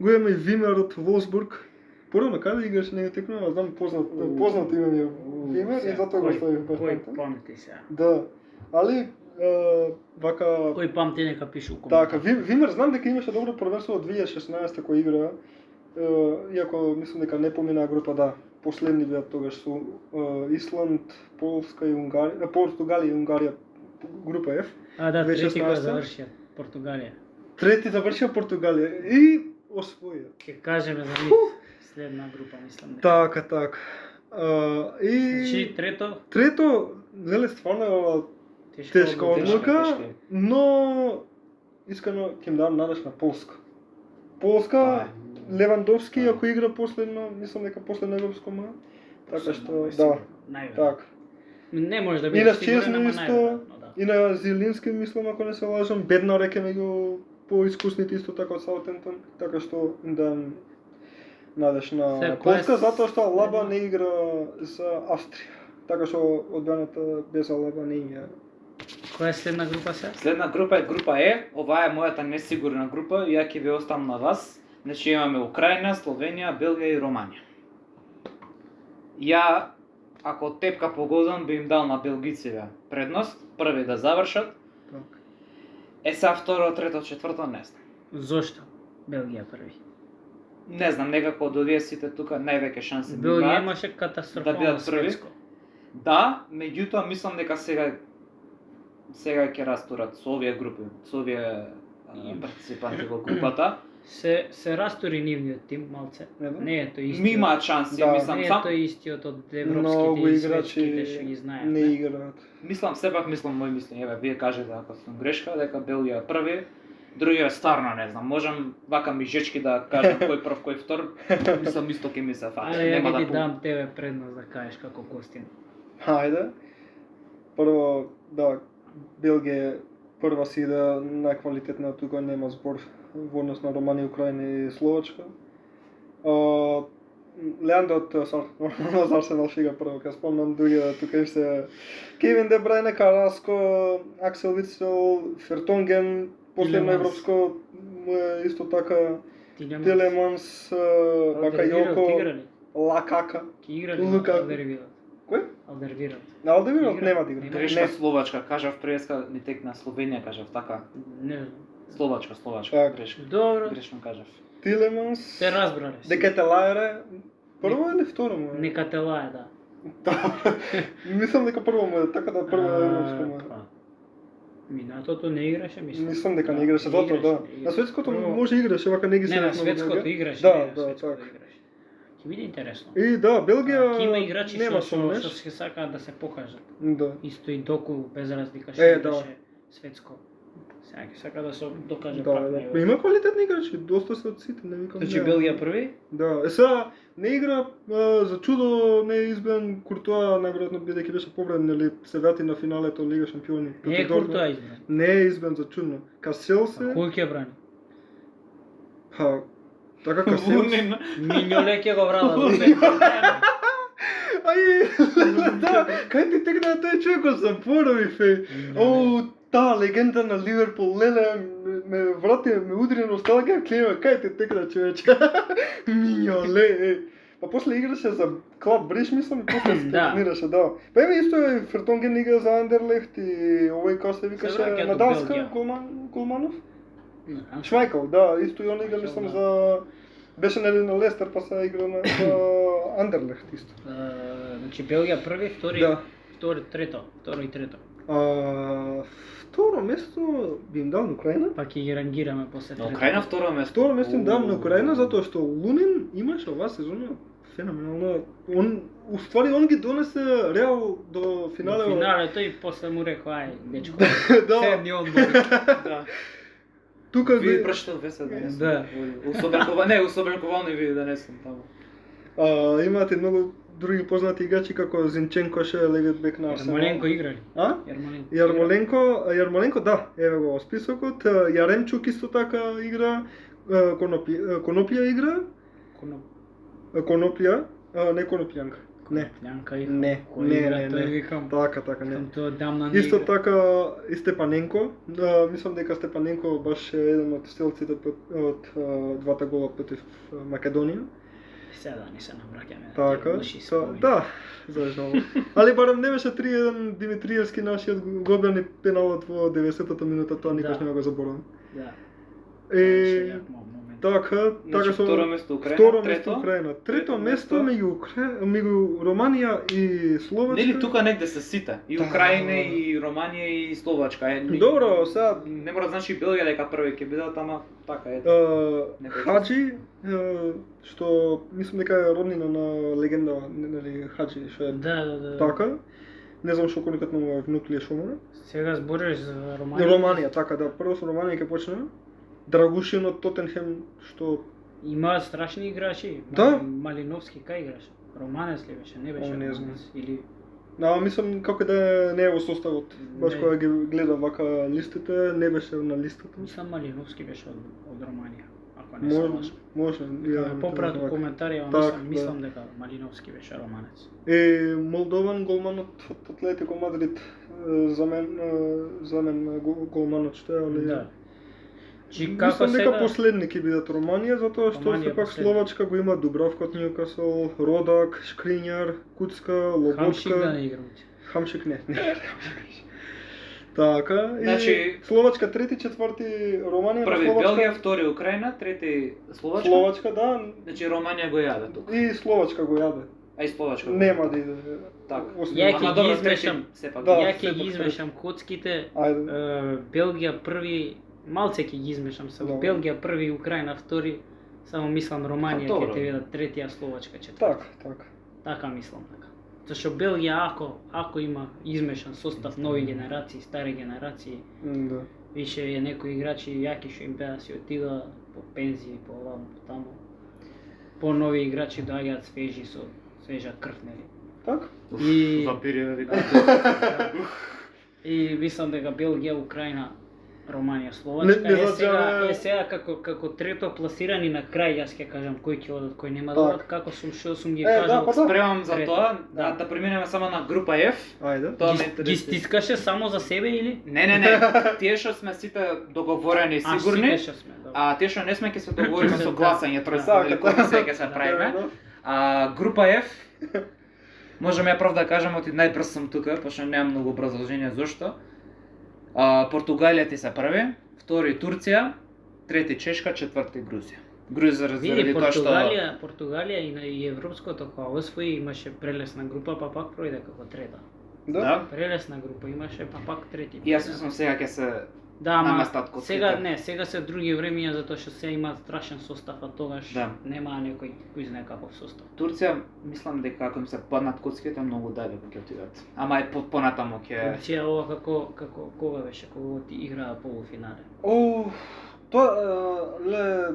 го имаме и Вимер од Волсбург. Порано каде играше него текнува, знам познат име ми е Вимер и затоа го ставив Кој баш. памти сега? Да. Али вака Кој памти нека пише у така коментар. Вимер знам дека имаше добро првенство од 2016 кој игра иако мислам дека не помина група, да, последнивиот тогаш со Исланд, Полска и Унгарија, Португалија и Унгарија група F. А да, трети 2016. го завршија Португалија. Трети завршија Португалија и освоија. Ќе кажеме за нив следна група, мислам. Така. И Значи трето, неле стварно е ова тешка одлука, но искрено ќе им дам надеж на Полска. Полска, Левандовски, ако игра последно, мислам дека последно европско ма. Така што, да, така. Не може да И биде на сигурен, Чезни ама исто, најверојатно, да. и на Зелински, мислам, ако не се лажам, Беднар е меѓу поискусните исто така од Саутемптон, така што им дам надеж на Која Полска, затоа што Алаба не игра за Австрија. Така што одбраната без Алаба не има. Која е следна група се? Следна група е група Е, ова е мојата несигурна група, ја ќе ви оставам на вас. Значи имаме Украина, Словенија, Белгија и Романија. Ја, ако тепка погодам, би им дал на белгиците предност, први да завршат. Сега второ, трето, четврто, не знам. Зошто? Белгија први. Не знам, некако од овие сите тука највеќе шанси би Белгија имаат имаше да катастрофално бидат први. светско. Да, меѓутоа мислам дека сега ќе растурат со овие групи, со овие партиципанти во групата. Се растури нивниот тим малце. Не е тој истиот. Ми имаат шанси, Да, мислам, Не е сам тој истиот од Многу европските и играчи светските што ги знаеме. не играат. мислам мој мислење, еве вие кажете ако сум грешка, дека Белгија први, другиот стварно не знам. Можам вака мижечки да кажам кој прв, кој втор. Мислам исто ќе ми се фати. Ајде, Нема ја да ти дам тебе предност да кажеш како Костин. Хајде. Прво, да, Белгија прва си иде најквалитетна, тука нема збор во однос на Романија, Украина и Словачка. Леандот нормално за Арсенал шига прво, ка спомнам другиот тука им се Кевин Де Брайне, Караско, Аксел Вицел, Фертонген, последно Тилеманс. европско исто така Тилеманс. Телеманс, Бакајоко, играли. Лакака. Ќе играли Лука. Алдервират. Кој? Алдервират. На Алдемирот Игра. нема да игра. Грешка Не. Словачка, кажав преска, ни текна Словенија, кажав така. Не знам. Словачка, Так. грешка. Добро. Грешно кажав. Тилеманс. Те разбрале. Декетелаере. Прво или второ му е? Нека те лае, да. Мислам дека прво му е, така да прво е европско му е. Минатото не играше, мислам. Мислам дека не играше, затоа да. На светското може играше, вака не ги Не, се на светското играше. Да, не, на да, светското така. играше. Ќе биде интересно. И да, Белгија Има играчи нема што сомнеш. ќе сакаат да се покажат. Да. Исто и Доку без разлика што Да. играше светско. Сега ќе сака да се докаже Да, пак да. него. Има квалитетни играчи, доста се од сите, не викам. Значи не. Белгија први? Да, сега не игра за чудо не е избран Куртуа, најверојатно бидејќи беше повреден или се врати на финалето од Лига шампиони. Не е Против Дортмунд. Куртуа избран. Не е избран за чудно. Каселсе, Кој ќе брани? така Каселсе. Миньоле ќе го врада. Ај, да, кај ти текна тој човек кој се порови фе. О, таа легенда на Ливерпул, леле, ме врати, ме удри носталгија, клева, кај ти текна човече. Миньоле. Па после играше за Клаб Бриш, мислам, и после се Да. тренираше, да. Па еве исто е Фертонген игра за Андерлехт и овој како се викаше враќа на до Данска, Белгија. Голманов? Шмајкал, да, исто и он игра, мислам, за... Беше нели на Лестер, па се игра на Андерлехт исто. Значи Белгија први, втори, Да. втори, трето, второ и трето. Второ место би им дал на Украина. Па ќе ги рангираме после На трето. Украина второ место. Второ место им дам на Украина затоа што Лунин имаше оваа сезона феноменално. Он уствари он ги донесе Реал до финале. Финалето и после му рекол, ај, дечко. Да. Седни одмор. Да. Тука Ви ги прочитал весело да не сум. Да. Усобркувани ви да не сум таму. имате многу други познати играчи како Зинченко ше левиот бек на Арсенал. Јармоленко играли. А? Јармоленко. Јармоленко, да, еве го списокот. Јаремчук исто така игра, Конопија игра, Конопија, не Конопјанка. Не. Јанка и Не, кој не, игра, не, тој не. викам. Така, не. Кам тоа дамна не Исто игра. така и Степаненко. Да, мислам дека Степаненко баш е еден од стрелците од двата гола против Македонија. Сега не се набраќаме. Така, Да. да, знаеш много. Али барем не беше 3-1 Димитриевски нашиот годбени пеналот во 90-та минута, тоа никош Да. нема го заборавам. Да. И Така Значи, со второ место Украина, второ трето? место Украина. Трето Трето место место? меѓу Романија и Словачка. Нели тука негде се сите? И Да. Украина, и Романија, и Словачка. Добро, сега Не мора значи и Белгија дека први ќе бидат, ама така е. Некој Хаджи, што мислам дека е роднина на легенда, нели Хаджи, што е Да. така. Не знам што конкретно му е внуклие што му е. Сега збориш за Романија. Романија, така да, прво со Романија ќе почнеме. Драгушин од Тотенхем, што Има страшни играчи. Да. Малиновски кај играше? Романец ли беше? Не беше О, не Романец. знам. Или мислам како да не е во составот. Баш Не. кога ги гледам вака листите, не беше на листата. мислам Малиновски беше од Романија. Ако не се лажам. Може. Попрат така. коментари, ама Так, мислам дека Малиновски беше Романец. Молдован голманот од Атлетико Мадрид, за мен голманот што е, али Да. Чи како мислам дека сега последни ќе бидат Романија, затоа што Романија сепак последни. Словачка го има Дубравка од Ньюкасл, Родак, Шкринјар, Куцка, Хамшик да Лоботка, не играм. Хамшик не. Така, Значи, и Словачка трети, четврти Романија, Први Словачка, Белгија, втори Украина, трети Словачка. Словачка, да, Значи Романија го јаде тука. и Словачка го јаде. А и Словачка. го Нема јаде. да иде. Така. Освен- Ја ќе Ама ги добро, измешам. трети, сепак. Да. Ја ќе сепак ги измешам коцките. Ајде. Белгија први, малце ќе ги измешам се. Добро. Белгија први, Украина втори. Само мислам Романија Добро. ќе те видат третија, Словачка четврта. Така. Така мислам така. Зашто Белгија ако има измешан состав нови генерации, стари генерации, Да. више е некои играчи јаки што им беа си отида по пензии, по оваму, по таму. По нови играчи доаѓаат свежи со свежа крв, нели? Така? И Вампири да викаат. и мислам дека Белгија, Украина, Романија, Словачка Не е сега како трето пласирани на крај, јас ќе кажам кој ќе одат, кој нема да Так. одат, како што сум ги Да, кажал. па да. Спремам за Трето. тоа, Да. да преминеме само на група F. Ајде. Тоа ме Ги интересира. стискаше само за себе или? Не, тие што сме сите договорени сигурни, сите што сме, да. а тие што не сме ќе се договориме со Да. гласање, тројство Така, или комисија ќе се правиме. Група F, можеме ја прав да кажам, оти најбрз сум тука, пошто немам многу образложение зошто. Португалија ти се први, втори Турција, трети Чешка, четврти Грузија. Грузија Види, заради тоа што Португалија и европското кога освои имаше прелесна група, па пак пројде како трета. Да. Прелесна група имаше, па пак трети. И јас мислам сега ќе се Да, ама наместат коцките. сега не, сега се други времиња затоа што се има страшен состав, а тогаш Да. нема некој кој знае каков состав. Турција, мислам дека ако им се паднат коцките многу далеко ќе отидат. Ама и понатаму ќе Турција ова како кога беше кога ти играа полуфинале. Тоа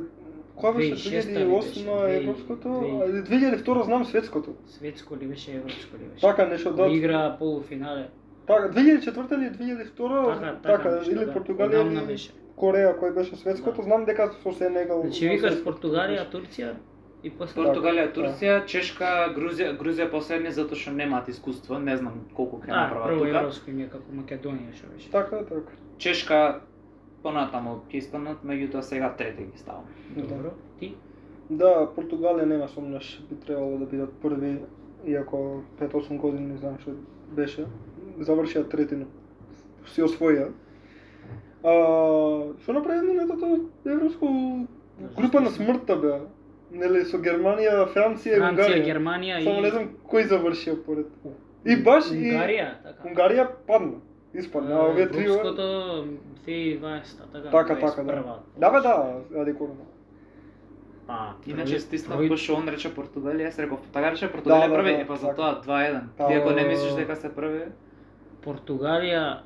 кога беше 2006 2008 беше, европското, 2000. 2002 знам светското. Светско ли беше, европско ли беше? Така нешто да. Кога играа полуфинале. Така 2004 или 2002 така нешто, или да. Португалија Одамна или беше. Кореја кој беше светското, Да. знам дека со Сенегал. Значи викаш Португалија, Турција и после Португалија, Турција, Чешка, Грузија последни затоа што немаат искуство, не знам колку ќе направат прво тука. европско им е како Македонија што беше. Така. Чешка понатаму ќе испаднат, меѓутоа сега трети ги ставам. Добро. Ти? Да, Португалија нема сомнеш би требало да бидат први, иако 5-8 години не знам што беше. Завршија третина. Си освоија. Што направи минатото европско група на смртта беа? Нели со Германија, Франција и Франција, Унгарија. Германија Само не и знам кој завршија поред. И баш Унгарија, така. Унгарија падна. Испадна, а овие три. Европското 2020, така. Така, 21-та. да. Да, адекватно. Па, Иначе стиснав први- пошто он рече Португалија, јас реков така рече Португалија Да, први, да, е па за така. тоа 2-1. Та, Ти ако не мислиш дека се први, Португалија,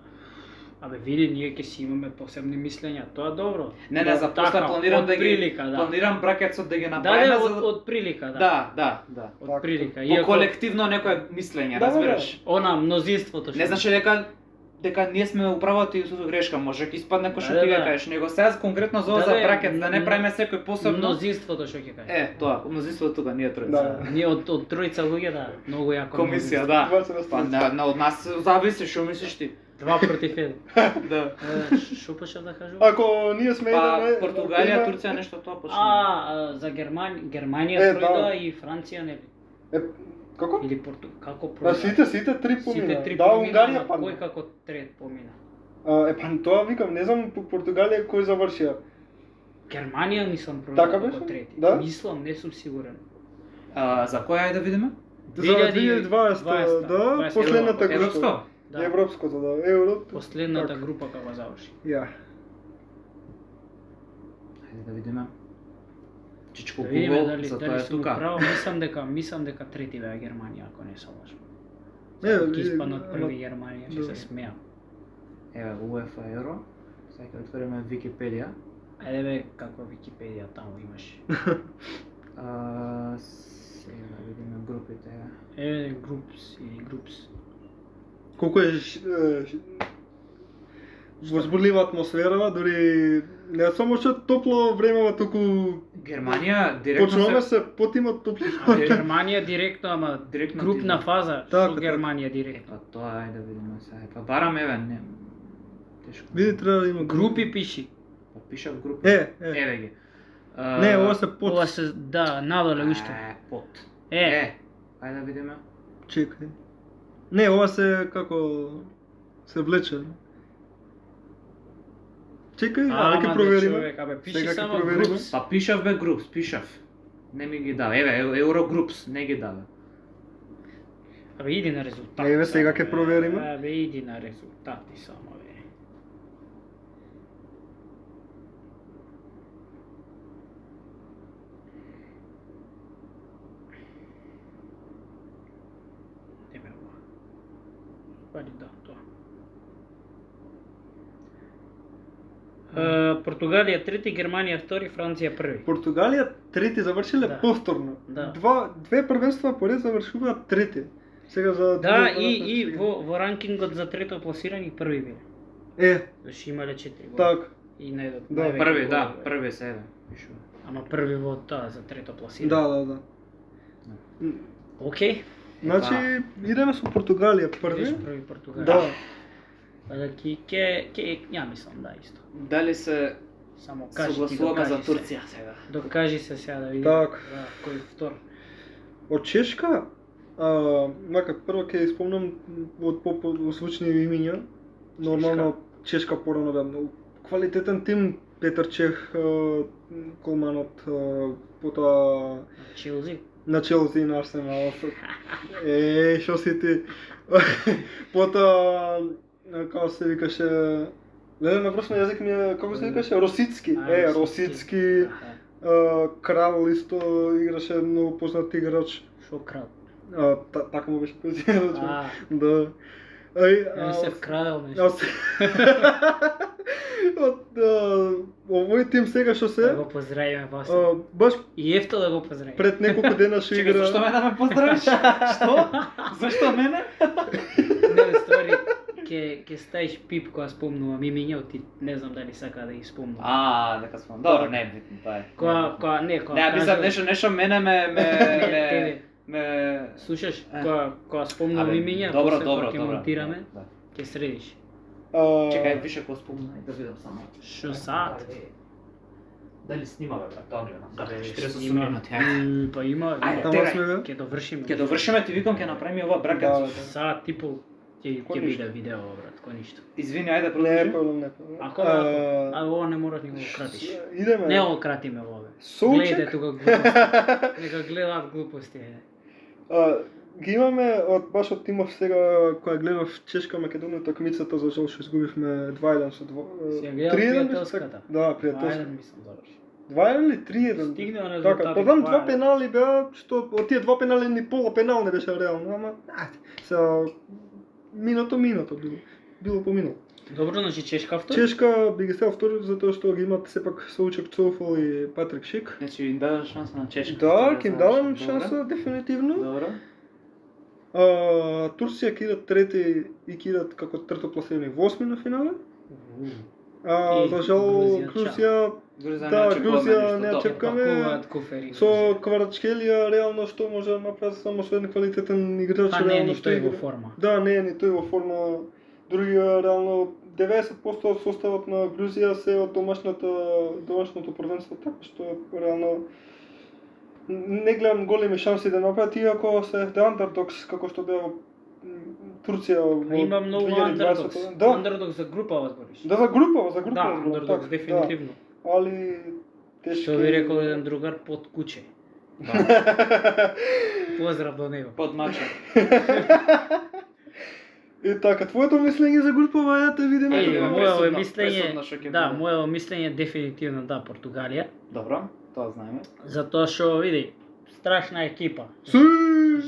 абе види, ние ќе си имаме посебни мислења, тоа е добро. не, Да, за после така, планирам од да ги прилика, да. планирам бракетсот да ги Да, направиме од прилика, да. Да. Од прилика. По колективно некое мислење, Да, разбираш? Она мнозинството што Не значи дека ние сме управата и со грешка, може ќе испадне кој што Да, ти да, го да. кажеш, него сега конкретно за ова Да, за да, бракет, да не м- правиме секој посебно. мнозинството што ќе каже. Тоа, мнозинството тука ние тројца. Да. Ние од тројца луѓе, да, многу јако. Комисија, мнозинство. да. Двајца на Па страница. од нас зависи што мислиш ти. 2 против 1. Да. Што почнав да кажувам? Ако ние сме Па еден, Португалија, има- Турција нешто тоа почна. За Германија Е, пројда да. и Франција не би. Како? Или како Да, пројда? сите три помина. Сите три Да, помина, Унгарија ама падна. кој како трет помина? Па тоа викам, не знам по Португалија кој завршија. Германија мислам Така пролета беше? како трети. Да? Мислам, не сум сигурен. За која е да видиме? За 2020, да, последната група. Европско? Да. Европското, да, Еврото. Последната Така. група како заврши. Ја. Ајде да видиме. Чичко Да видиме Google, дали затоа е сум тука. право, мислам дека трети беа Германија, ако не се лажам. Не, Ќе испаднат ама- први Германија, ќе да. се смеам. Еве UEFA Euro. Сега ќе отвориме Википедија. Ајде бе, како Википедија таму имаш. Сега да видиме групите. Групс или групс. Колку е возбудлива атмосфера, дури не само што топло време, туку Германија директно почнуваме се се потима топли. Германија директно, ама Директно групна ти- фаза, Така, што така. Германија директно. Па тоа ајде да видиме сега. Па барам еве, не. Тешко. Види, треба да има Групи пиши. Па пишав групи. Еве ги. Не, ова се под. Ова се, да, надоле уште. Под. Е, Ајде да видиме. Чекај. Не, ова се како се влече. Чекај, ама ќе бе, провериме. човек, абе, пиши Сега ќе само провериме. групс. Па пишав бе групс, пишав. Не ми ги дава. Еве, Еврогрупс, не ги дава. Абе, иди на резултати. Еве, сега само, ќе бе. провериме. Абе, иди на резултати само, бе. Еме ова. Пари да, тоа. Португалија трети, Германија втори, Франција први. Португалија трети завршиле Да. повторно. Да. Две првенства поред завршуваат трети. Сега за Да, 2012 и сега. во ранкингот за трето пласирање први биле. Значи имале 4 гола. Так. И најдат Да, највеќе Први, да, голови. први се еве. Пишува. Ама први во таа за трето пласирање. Да. Океј. Значи идеме со Португалија први. Беше први Португалија. Да. Да, ќе ја мислам да исто. Дали се Само кажи ти, согласуваме за докажи се. Турција сега? Докажи се сега да видиме. Так. Да, кој втор. Од Чешка, мака прво ќе испомнам од позвучни имиња. Нормално Чешка порано беа многу квалитетен тим. Петар Чех, голманот, потоа Челзи. на Челси и на Арсенал. Шо си ти? Потоа, како се викаше, леле на вршна јазик ми е, како се викаше, Росицки. Росицки, Крал исто играше многу познат играч. Шо крал? Така му беше позицијата. А, Да. не се вкрадел нешто. Од овој тим сега што Да се, го поздравиме после. баш И ефто да го поздравиме. пред неколку дена што Чекај, зашто игра. мене да ме поздравиш? Што? Зашто мене? Не, ствари, ќе ставиш пип кога спомнувам имиња, ти не знам дали сака да ги спомнувам. Дека сме. Добро, не е битно, тоа е. Кога Не, мислам нешто мене тебе. ме Слушаш, кога спомнувам Абе, имиња, добро, после добро, ќе добро. монтираме, Да. ќе средиш. Чекај, више кој спомна да видам само. Шо саат? Дали снима бе, брат? Добре, Да, бе, 48 снима. минути, ајде. Па има. Ајде, Тама терай. сме бе. Ќе довршиме. Ќе довршиме, ти викам ќе направиме ова Да, бракат. да. Саат и пол ќе Кој биде ништо? видео, брат, кој ништо. Извини, ајде Не, продолжи. проблем, не. Ако ова не мораш ни го кратиш. Идеме. Не го кратиме ова бе. Соучек. Гледате тука глупости. Нека гледаат глупости. Ги имаме баш од тимов сега која гледав Чешка Македонија такмицата, за жал што изгубивме 2-1 со Си ја гледал 3-1 пријателската? Да, пријателска. Ајде мислам заврши. 2-1 или 3-1? Стигне на Така, резултати. па знам два 2-1. пенали беа, што од тие два пенали ни пола пенал не беше реално, ама се минато било поминало. Добро, значи Чешка втор. Чешка би ги ставил втори затоа што ги имат сепак Соучек Цоуфал и Патрик Шик. Значи, им дадам шанса на Чешка. Да, ќе им давам Добре. шанса дефинитивно. Добро. Турција ќе идат трети и ќе идат како трето пласирани во осмина финале. И За жал Грузија, Грузија Да, Грузија не ја чекаме. чекаме. Пакуваат куфери. Со Кварачкелија реално што може да направи само со еден квалитетен играч Па не е реално ни што тој во игра. форма. Да, не е ни тој во форма. Другија реално 90% од составот на Грузија се од домашното првенство, така што реално не гледам големи шанси да направат, иако се the underdogs како што беа во Турција во Има многу 2020. underdogs. Да, Underdogs за група збориш. да, за група, Да, зборам, underdogs така, дефинитивно. Да. Али Што би рекол еден другар, под куче. Да. Поздрав до него. Под мача. И така, твоето мислење за групава ја те видиме. Моето пресудно што ќе мислење, да, биде. моето мислење дефинитивно да, Португалија, Добро, тоа знаеме. затоа што види, страшна екипа. Си!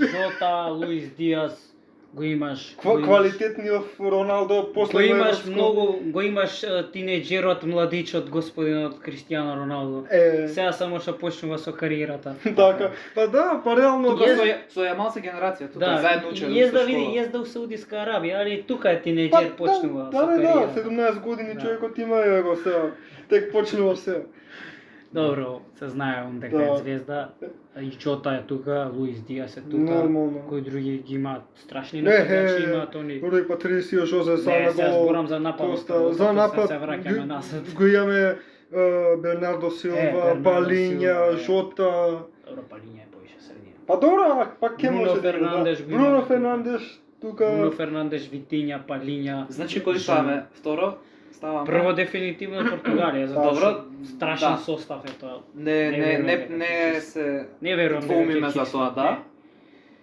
Жота, Луис Диас, го имаш. го имаш- Квалитетниот Роналдо Го после имаш многу, го имаш тинејџерот, младичот, господинот Кристијано Роналдо. Сега само што почнува со кариерата. Така, па да, па реално Тука да. со јамалска генерација, тука Да, заедно учеле. језда види, језда у Саудиска Арабија, али тука е Па, тинејџер почнува со да, кариерата. 17 години Да. човекот има его сега. Тек почнува се. Добро, се знае он дека Да. е звезда. И Джота е тука, Луис Диас е тука. Нормално. Кои други ги имаат страшни Не, нападачи имаат они. Руи Патрисио Жозе са Не, на сега гол. зборам за напад. Коста, за напад се враќаме насад. го имаме Бернардо Силва, Бернардо Палиња, Силва, Жота. Добро, Палиња е повише средија. Па добро, ама пак ке Бруно може да Фернандеш го Бруно имаме тука. Фернандеш тука. Бруно Фернандеш, Витиња, Палиња. Значи кој ставаме? Второ? Ставаме. Прво дефинитивно Португалија, затоа Добро, што страшен да. состав е тоа. Не се Не верувам дека двоумиме ќе за чисто. тоа, да.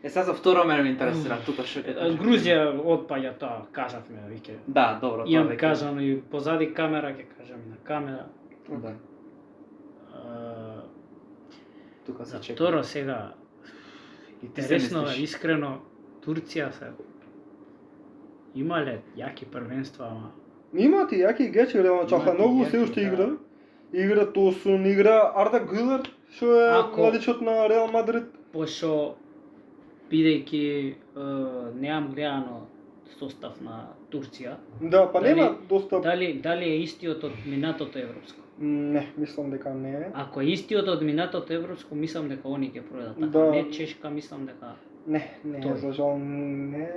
Сега за второ мене ме интересира тука што ќе кажеш. Грузија отпаѓа тоа, кажавме веќе. Да, добро, тоа Имам веќе. кажано и позади камера, ќе кажам и на камера. Да, А, тука се За чека. второ сега, И ти се интересно, мислиш. искрено, Турција се имале јаки првенства, ама Имат и јаки играчи, реално Чаханову јаки, се уште да. игра. Игра Тосун, игра Арда Гюлер, што е Ако- младичот на Реал Мадрид. пошто бидејќи неам гледано состав на Турција, Да, па Дали- нема доста. дали е истиот од минатото европско? Не, мислам дека не е. Ако е истиот од минатото европско, мислам дека они ќе пројдат. Така Да. не Чешка, мислам дека Не, не, Тој. за жал не.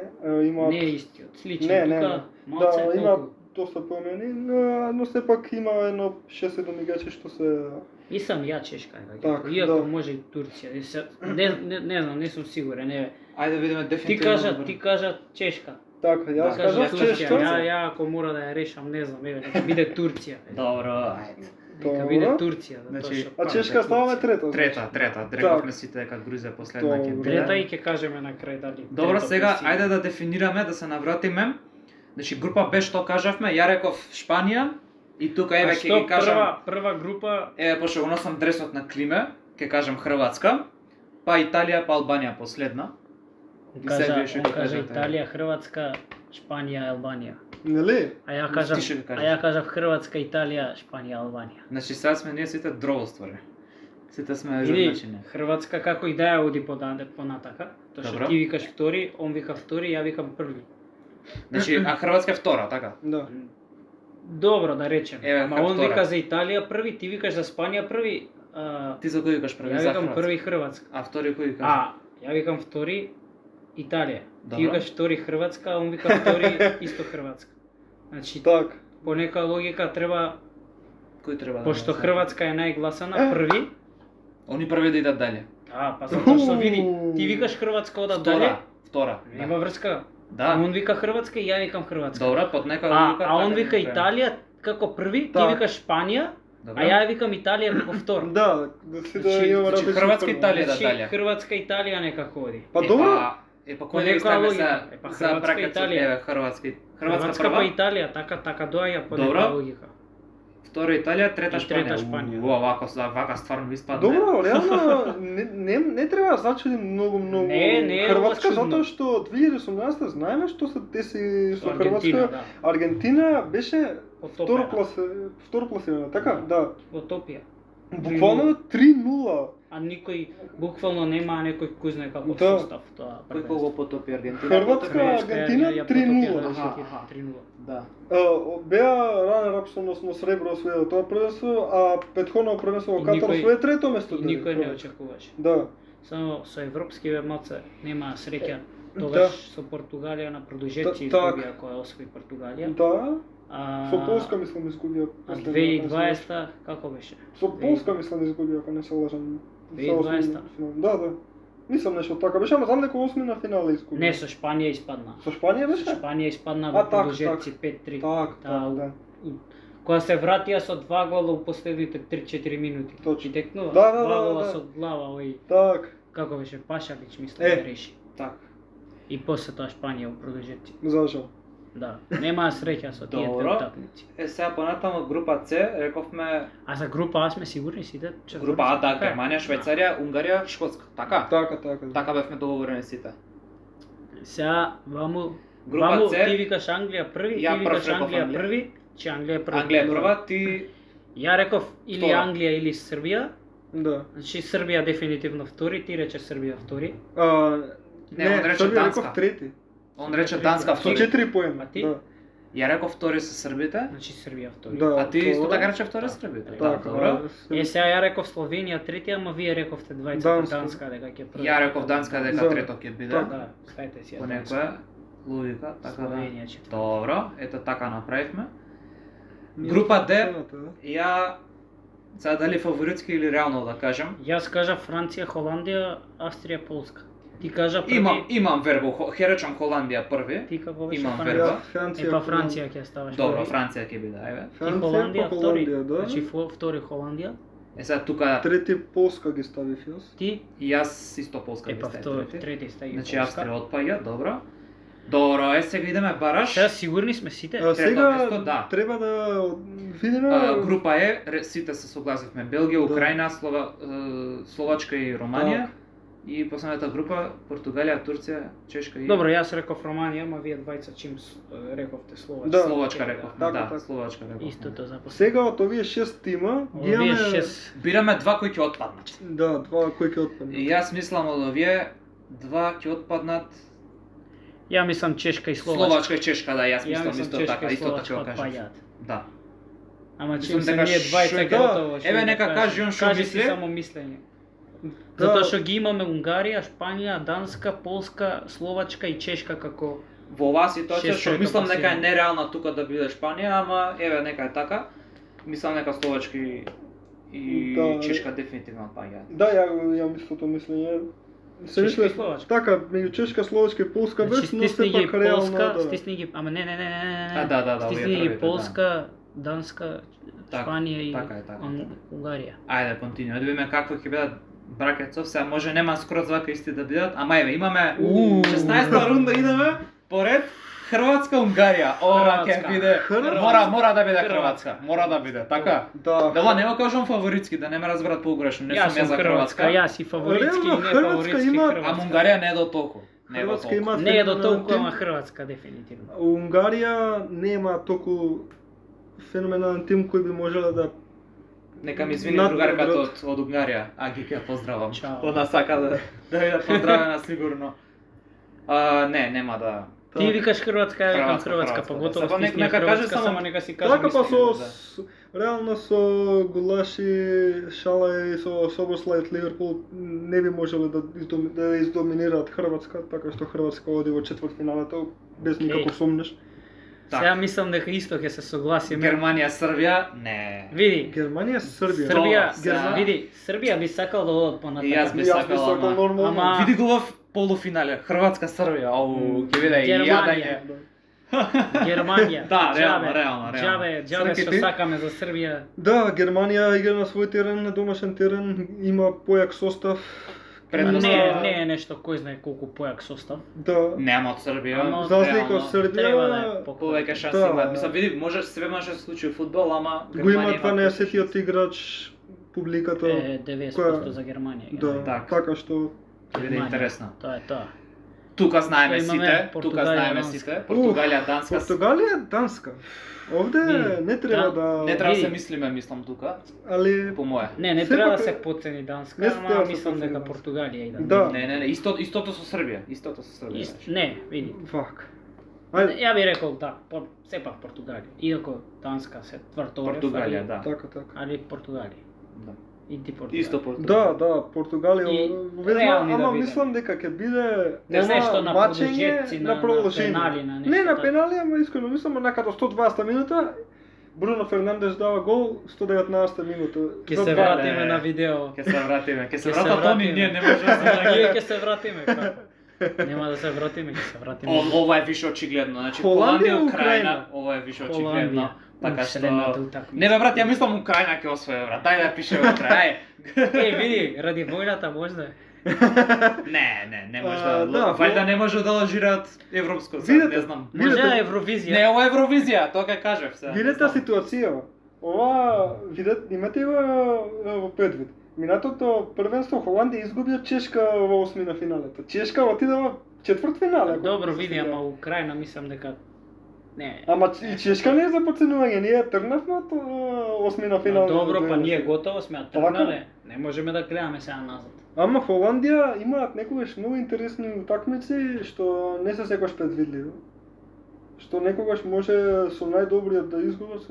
Има не е истиот. Сличен Не, не, тука, малце да, има толку. доста промени, но сепак има едно 6-7 играчи што се Мислам ја Чешка е Так, иако да. може и Турција. Не знам, не сум сигурен. Не. Ајде да видиме Ти дефинитивно. кажа Чешка. така, јас Да, кажав Турција. Чешка. Ја ако мора да ја решам, не знам, нека биде Турција. Добро, ајде. Нека Добро. биде Турција, затоа Значи, што А пак Чешка е ставаме Турција. трета. значи. Трета, Так. рековме сите дека Грузија последна ќе Добро. биде. Трета и ќе кажеме на крај дали. Добро, трето сега Турција. ајде да дефинираме, да се навратиме. Значи група Б што кажавме, ја реков Шпанија и тука еве А ќе што ги кажам, прва група еве пошто го носам дресот на Климе, ќе кажам Хрватска, па Италија, па Албанија последна. И сега вие што он ќе кажа кажете? Италија, Хрватска, Шпанија, Албанија. Нели? А ја Ти кажав, што ќе кажеш? а ја кажав Хрватска, Италија, Шпанија, Албанија. Значи сега сме ние сите дровоствари. Сите сме Види, едначини. Хрватска како и да ја оди понатака, тоа што Добро. ти викаш втори, он вика втори, ја викам први. Значи, а Хрватска е втора, така? Да. Добро да речем. Еве, Ама како он втора. вика за Италија први, ти викаш за Спанија први, Ти за кој викаш први? ја За викам Хрватска. први Хрватска. А втори кој викаш? Ја викам втори Италија. Ти Добро. викаш втори Хрватска, а он вика втори исто Хрватска. Значи, Так. по нека логика треба, Кој треба да пошто носи? Хрватска е најгласана, први. Они први да идат дале. Па затоа што види, ти викаш Хрватска ода дале, Втора. нема врска. Да. Он вика Хрватска и ја викам Хрватска. Добро, под нека А логика. он така вика ќе направиме. Италија како први, ти Так. викаш Шпанија, Добро. а ја викам Италија како втор. Да, да си да Значи- имаме значи различни Хрватска први. Италија. Значи, дале. Хрватска Италија некако оди. Па добро. Па По кој да нека ставиме логика. за Па за Хрватска, бракет? Италија. Еве Хрватска. Хрватска па прва, Италија, така доаѓа по Добро. нека логика. втора Италија, трета И трета Шпанија. Шпанија. Вака стварно испадне. Добро, реално не треба да зачудим многу. Не е Хрватска ова чудно. затоа што 2018 знаеме што се деси со Аргентина, Хрватска. да. Аргентина беше Потопена. второ пласирана, така? Да. Утопија. Буквално 3-0. А никој буквално нема некој кој знае каков Да. состав тоа. Кој кого потопи Аргентина? Хрватска, потопи? Аргентина, ја 3:0. потопија, да, Аха, шокира, аха. 3:0. Да. Беа ранер апсо на сребро освоја тоа првенство, а претходно првенство во И Катар никој- освоја трето место. И никој не очекуваше. Да. Само со европски малце нема среќа. Да. Тогаш со Португалија на продолжетци Так. изгубија која освои Португалија. Да. А Со Полска мислам изгубија. а последно, 2020 како беше? Со Полска мислам изгубија, ако не се лажам. 2020. Да, да. Мислам нешто така беше, ама знам дека осми на финале изгуби. Не, со Шпанија испадна. Со Шпанија беше? Со Шпанија испадна А, во так, продолжетци 5-3. Так, Да, так, да. Кога се вратија со 2 гола у последните 3-4 минути. Точно. И текнува. Да, 2 гола да. со глава, ој, Так, како беше, Пашалич, мислам да реши. Така. И после тоа Шпанија у продолжетци. за жал. Да, немаа среќа со тие две Добро. утакмици. Сега понатаму група С, рековме А за група А сме сигурни сите? група А, да, Така е. Германија, Швајцарија, Унгарија, Шкотска. Така? Така. Така бевме договорени сите. Сега, ваму, Група ваму С, ти викаш Англија први, ја ти викаш прв реков Англија Англија. први, че Англија е прва. Англија е прва, ти Ја реков или Втора. Англија или Србија. Да. Значи Србија дефинитивно втори, ти рече Србија втори. Не, он рече Србија Данска. реков трети. Он рече Данска Со втори. 4 поена. А ти? Да. Ја реков втори со србите, Значи Србија втори. Да. а ти исто втора. така рече втори србите. Да, Така, добро. Е, сега ја реков Словенија трети, ама вие рековте двајцата Данска. Данска дека ќе први. Ја реков Данска дека Да. трето ќе биде. Така. Да, ставите си ја По Данска. некоја логика, така да. Словенија четврта. Добро, ето така направивме. Група Д, ја сега дали фаворитски или реално да кажем. Јас кажа Франција, Холандија, Австрија, Полска. Ти кажа први. Имам верба, ќе речам Холандија први. Ти како беше имам Франција? верба. Франција. Е па Франција ќе ставаш. Добро, први. Франција ќе биде, ајде. И Франција Холандија па втори. Холандија, да. Значи втори Холандија. Е сега тука Трети Полска ги ставив јас. Ти и јас исто Полска е ги па ставив втори, трети. трети стаи Значи Полска. Австрија отпаѓа, добро. Добро, сега идеме бараш. Сега сигурни сме сите. А, сега место, да. треба да видиме Група Е, сите се согласивме. Белгија, Украина, Словачка и Романија. Так. И последната група Португалија, Турција, Чешка и Добро, јас реков Романија, ама вие двајца чим рековте Словачка. Да. Словачка реков. Така, Да, така. Словачка реков. Истото за сега од овие 6 тима ги Овие имаме 6. Бираме два кои ќе отпаднат. да, два кои ќе И отпаднат. јас мислам од овие два ќе отпаднат Ја мислам Чешка и Словачка. Словачка и Чешка, да, јас Ја мислам мислам исто Чешка така, и исто така Словачка ќе кажам. отпаѓаат. Да. Ама Мислам чим се дека ние двајца шо- ќе да, готово. што еве да нека кажеш. кажи он што Кажи мисли. си само мислење. Да. Затоа што ги имаме Унгарија, Шпанија, Данска, Полска, Словачка и Чешка како Во оваа ситуација Шест што трето мислам дека е класирано. нереална тука да биде Шпанија, ама еве нека е така. Мислам дека Словачка и Да. Чешка дефинитивно отпаѓаат. Да, ја истото мислење. Се Чешка мисле и Словачка. така, меѓу Чешка, Словачка и Полска Значи без, но стисни ги сепак реално Полска, да. стисни ги, ама не. А, да, Стисни овие ги првите, Полска, Данска, Така, Шпанија и така е. Унгарија. Ајде, континуј. Да видиме какво ќе бидат бракетцов. Сега може нема скроз вака исти да бидат, ама еве имаме 16-та рунда идеме поред Хрватска, Унгарија. Ова ќе Хрватска. биде Хрватска. мора да биде Хрватска. Хрватска. Мора да биде, така? Да. Да, не го кажам фаворитски, да не ме разберат погрешно. Не Јас сум ја сум за Хрватска, Хрватска. јас и фаворитски и Реално, не Хрватска фаворитски има- А Хрватска. Унгарија не е до толку. Не е до Хрватска толку. има Не е до феноменален толку, тим. ама Хрватска дефинитивно. Унгарија нема толку феноменален тим кој би можела да Нека ми извини Над- другарката над- од Унгарија. Аги ќе ја поздравам. Чао. Она сака да биде поздравена сигурно. Не, нема да. Ти викаш Хрватска, ја викам Хрватска, Хрватска, Хрватска, поготово да. Само стисни нека каже Хрватска, само- само нека си кажа Така па мислење. со да. реално со Гулаши, Шала и со Собослај од Ливерпул не би можеле да издоминираат Хрватска, така што Хрватска оди во четвртфиналето без никаков сомнеш. Сега мислам дека исто ќе се согласиме. Германија, Србија, не. Види, Германија, Србија. Србија, сега. види, Србија би сакал да одат понатака. И јас би Јас би сакал, сакал ама- нормално. Ама- Види го в полуфинале, Хрватска, Србија. Оу, ќе биде Германија. јадење. Германија. Да, реално, џабе, реално. Џабе што Српите? сакаме за Србија. Да, Германија игра на свој терен, на домашен терен, има појак состав. Предност Не е нешто кој знае колку појак состав. Да, Нема од Србија. Ама- за разлика реално. од Србија, Треба да е Повеќе шанси Да. имаат. Мислам, види, може све може да се случи во фудбал, ама го има Германија 12-тиот играч, публиката. Е 90% за Германија. Да, Так. така што Ќе биде интересно. Тоа е тоа. Тука знаеме Што имаме? сите, тука Португалија, знаеме Данска. сите. Португалија, Данска. Португалија, Данска. Овде Види, не треба да, да... Не треба да се Види. мислиме, мислам тука, Али по мое. Не Сепак треба да е- се потцени Данска, Не треба ама да се мислам потцени дека Данска. Португалија и Да. Не, истото со Србија, истото со Србија. Не, види. вак. Ајде, Ја би рекол да, сепак Португалија. Иако Данска се тврторев, Португалија, али- да. така, така. Али Португалија. Да. И ти Португалија. Исто Португалија. Да, да, Португалија, И везна, реални да ама биде. мислам дека ќе биде Не знаеш што на мачење продолжетци, на на продолжение. пенали, на нешто Не на така. пенали, ама искрено мислам на каде 120 минута Бруно Фернандеш дава гол 119 минута. Ќе За се два. вратиме на видео. Ќе се вратиме, ќе се Ќе се вратат они, вратиме. ние не можеме да се Ние вратиме. ќе се вратиме. како? Нема да се вратиме, ќе се вратиме. Ова е више очигледно, значи Холандија, Холандија, Украина. Украина, ова е више очигледно. Така што вселената утакмица. Не бе брат, ја мислам Украина ќе освои брат. Дај да пишеме утре. Ај. Види, ради војната можда. Не може да, вајда не може да лажираат европско, Видете, не знам. Може Видете- Евровизија. Не, ова е Евровизија, тоа ќе кажев се. Видете ситуација. Ова имате во предвид. Минатото првенство Холандија изгуби од Чешка во осмина финалето. Чешка отиде во четврт финале. ако Добро се види, сеќавам. ама Украина мислам дека не. Ама и Чешка не е за подценување, ние тргнавме од осмина финале. Добро, па ние готово сме Така? тргнале. Не можеме да гледаме сега назад. Ама Холандија имаат некогаш многу интересни утакмици што не се секогаш предвидливи. Што некогаш може со најдобриот да изгубат,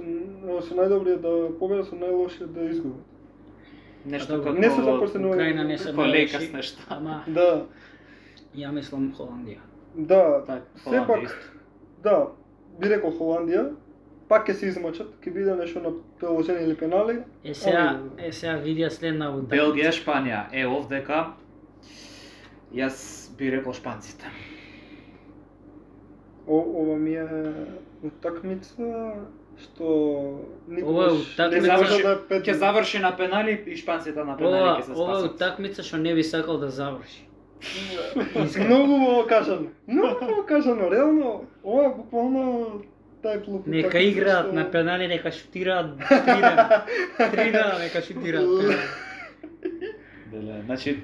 со најдобриот да победат, со најлошиот да изгубат. Нешто Добро. како Не се за подценување. Украина не се како лекас најлоши, нешто. Ама Да, ја мислам Холандија. да. Так, Сепак, Холандија исто. да, би рекол Холандија, пак ќе се измачат, ќе биде нешто на продолжени или пенали. Сега Ами, видија следна утакмица. Белгија, Шпанија. Овдека јас би рекол шпанците. Ова ми е утакмица што Ова е никогаш не утакмица заврши што да пет. Ќе заврши на пенали и шпанците на пенали ќе се Ова е спасат. утакмица што не би сакал да заврши. Многу во кажано. Многу во кажано, реално ова е буквално тај клуб. Нека утакмица играат што- на пенали, нека шутираат 3 дена. 3 дена нека шутираат пенали. Деле, значи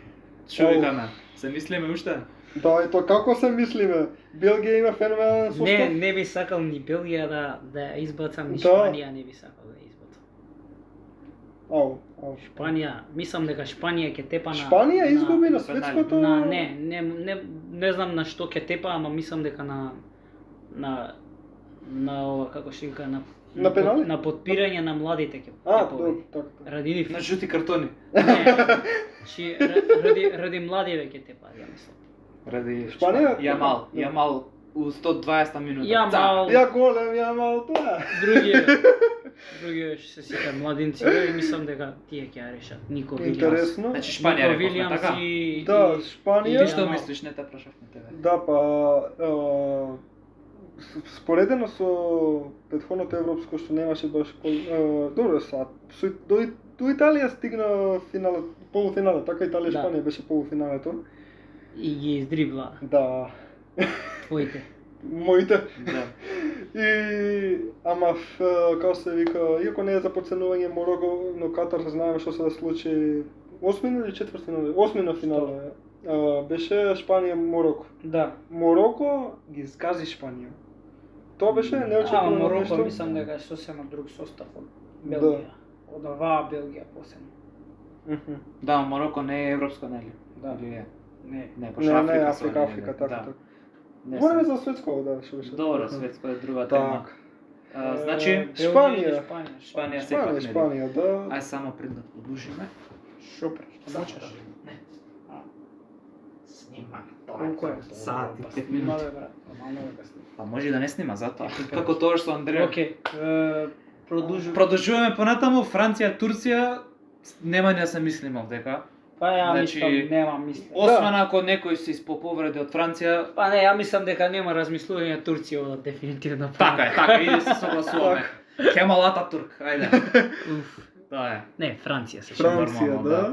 што викаме? Се мислиме уште? Да, ето како се мислиме? Белгија има феноменален состав. Не би сакал ни Белгија да ја избацам, ни Да. Шпанија не би сакал да ја избацам. Ау. Шпанија, мислам дека Шпанија ќе тепа на Шпанија изгуби на пенали. светското. не знам на што ќе тепа, ама мислам дека на ова како што вика На пенали? на подпирање на младите ќе А, победи. така. Ради нив. На жути картони. Не, ради младиве ќе тепа, ја мислам. Ради Шпанија? Јамал у 120 минута. Јамал, Ја голем, ја мал тоа. другие што се сеќа младинци, и мислам дека тие ќе ја решат. Нико Вилијамс. Интересно. Значи Шпанија Нико рековме, Вилијамс така? и Да, и- Шпанија. Ти што Јамал. мислиш, не те прашав на тебе. Да, па споредено со претходното европско што немаше баш добро сад. До Италија стигна финалот, полуфиналот, така Италија Да. Шпанија беше полуфиналето. и ги издрибла Да. твоите. Моите. Да. И ама како се вика, иако не е за подценување Мороко, но Катар знаеме што се да случи осмина или четвртфинале? Осмина финале. Беше Шпанија Мороко. Да. Мороко ги згази Шпанија. Тоа беше неочекувано Мороко нешто. мислам дека е сосема друг состав од Да. Белгија. Од оваа Белгија посебно. Мгм. Да, Мороко не е европско, нели? Да. Или е? Не. Не, Не, не, Африка, така, Да. така. Не Говориме знам. за светско, да, што беше. Добро, светско е друга тема. Так. Значи, Белгија Шпанија. или Шпанија. Шпанија Шпанија, сепак нели? Шпанија, да. Ај само пред да продолжиме. Супер. Што мочаш? Не. А. Снима. Колку е? Сат и 5 Снима, минути. бе, брат. Нормално е да снима. Па може и да не снима затоа. Како тоа што Андреј. Океј, Продолжуваме понатаму Франција, Турција. Нема да се мислиме овдека. Па ја Значи, мислам, нема мислам. Освен ако некој се испоповреди од Франција. Па не, ја мислам дека нема размислување Турција ова дефинитивно. Така, и се согласуваме. Кемал Ататурк, ајде. Уф. Тоа е. Не, Франција се Франција, нормално, да.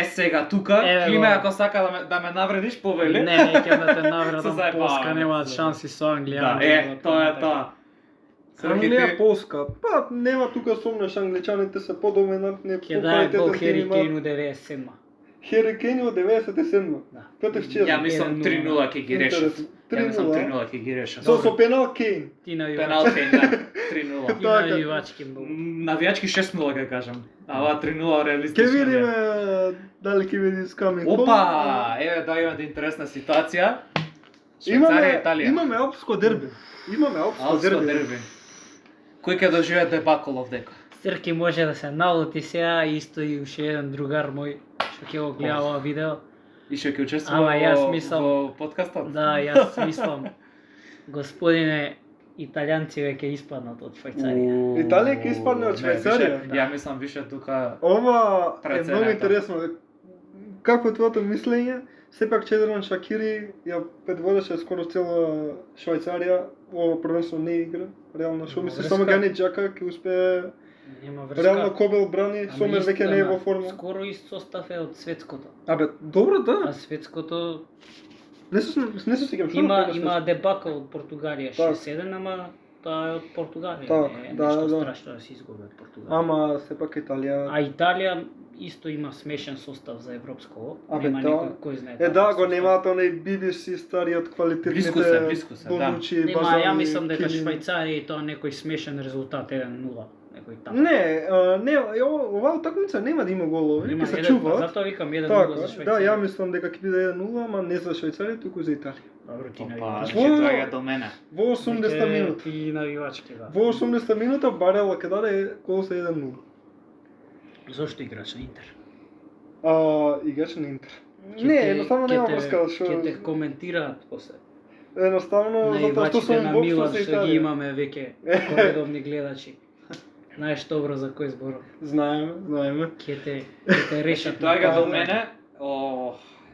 Сега тука, Еве Климе го. ако сака да ме навредиш, повели. Не, ќе да те Се навредам, заебаваме. Полска немаат шанси со Англија. Да, тоа е тоа. Англија, Полска. Па нема тука сомнеш, англичаните се подоминантни, Ќе даде гол Хери Кейн у 97. Хери Кейн од 97. Да. Против Челси. Ја мислам 3-0 ќе ги решат. Интересно. Ја мислам 3:0. 3-0 ќе ги решат. Со пенал Кейн. Ти на Пенал Јувачки. Кейн, да, 3-0. Ти на Јувачки был. Навијачки 6-0 ќе кажам. Ова 3-0 Ке реалистично. видиме дали ќе види сками. Опа, еве да имате интересна ситуација. Швајцарија, Имаме Италија. имаме опско дерби. Имаме опско Алско дерби. дерби. Кој ќе доживее дебакол овдека? Срки може да се налути сега, исто и уште еден другар мој што ќе го гледа ова видео. И што ќе учествува Ама јас мислам- во подкастот? Да, јас мислам, господине, италијанциве ќе испаднат од Швајцарија. Италија ќе испадне од Не, Швајцарија? више- Ја мислам више тука. Ова е Преценето. многу интересно. Како е твоето мислење? Сепак Чедрон Шакири ја предводеше скоро цела Швајцарија, ова првенство не игра. Реално, што Нема мислиш, врска. само Гранит Джака ќе успее. Нема врска. Реално Кобел брани, Ама Сомер исто, веќе не е ама во форма. Скоро ист состав е од светското. Абе, добро А да. светското Не се сеќам што има направи има Светско. дебакл од Португалија Так. 6-7, ама тоа е од Португалија. Так, Не е да, нешто да. страшно да се изгуби од Португалија. Ама сепак Италија. А Италија исто има смешен состав за европско. Абе, Нема да. некој кој знае. Да, каков го состав. немаат оној BBC стариот квалитетните Блиску се, да. Бонучи, Нема, Базони, ја мислам дека Килини. Швајцарија и тоа некој смешен резултат 1-0, некој така. Не, оваа утакмица нема да има голови, Нема ќе се еден, чуваат. затоа викам 1-0 Така, за Швајцарија. да, ја мислам дека ќе биде 1-0, ама не за Швајцарија, туку за Италија. Добро, ти Опа, навивачки. значи доаѓа до мене. Во 80 минута. Ти навивачки, да. Во 80 минута Барела ќе даде гол за 1-0. Зошто играч на Интер? Играч на Интер. Ќе Не, те- едноставно ќе нема те- врска, Ќе што те коментираат после. едноставно затоа што Наивачите сум на воопшто Милан за што ги Италија. имаме веќе редовни гледачи. Знаеш добро за кој зборам. Знаеме. Ќе те решат. на Доаѓа до пат. мене.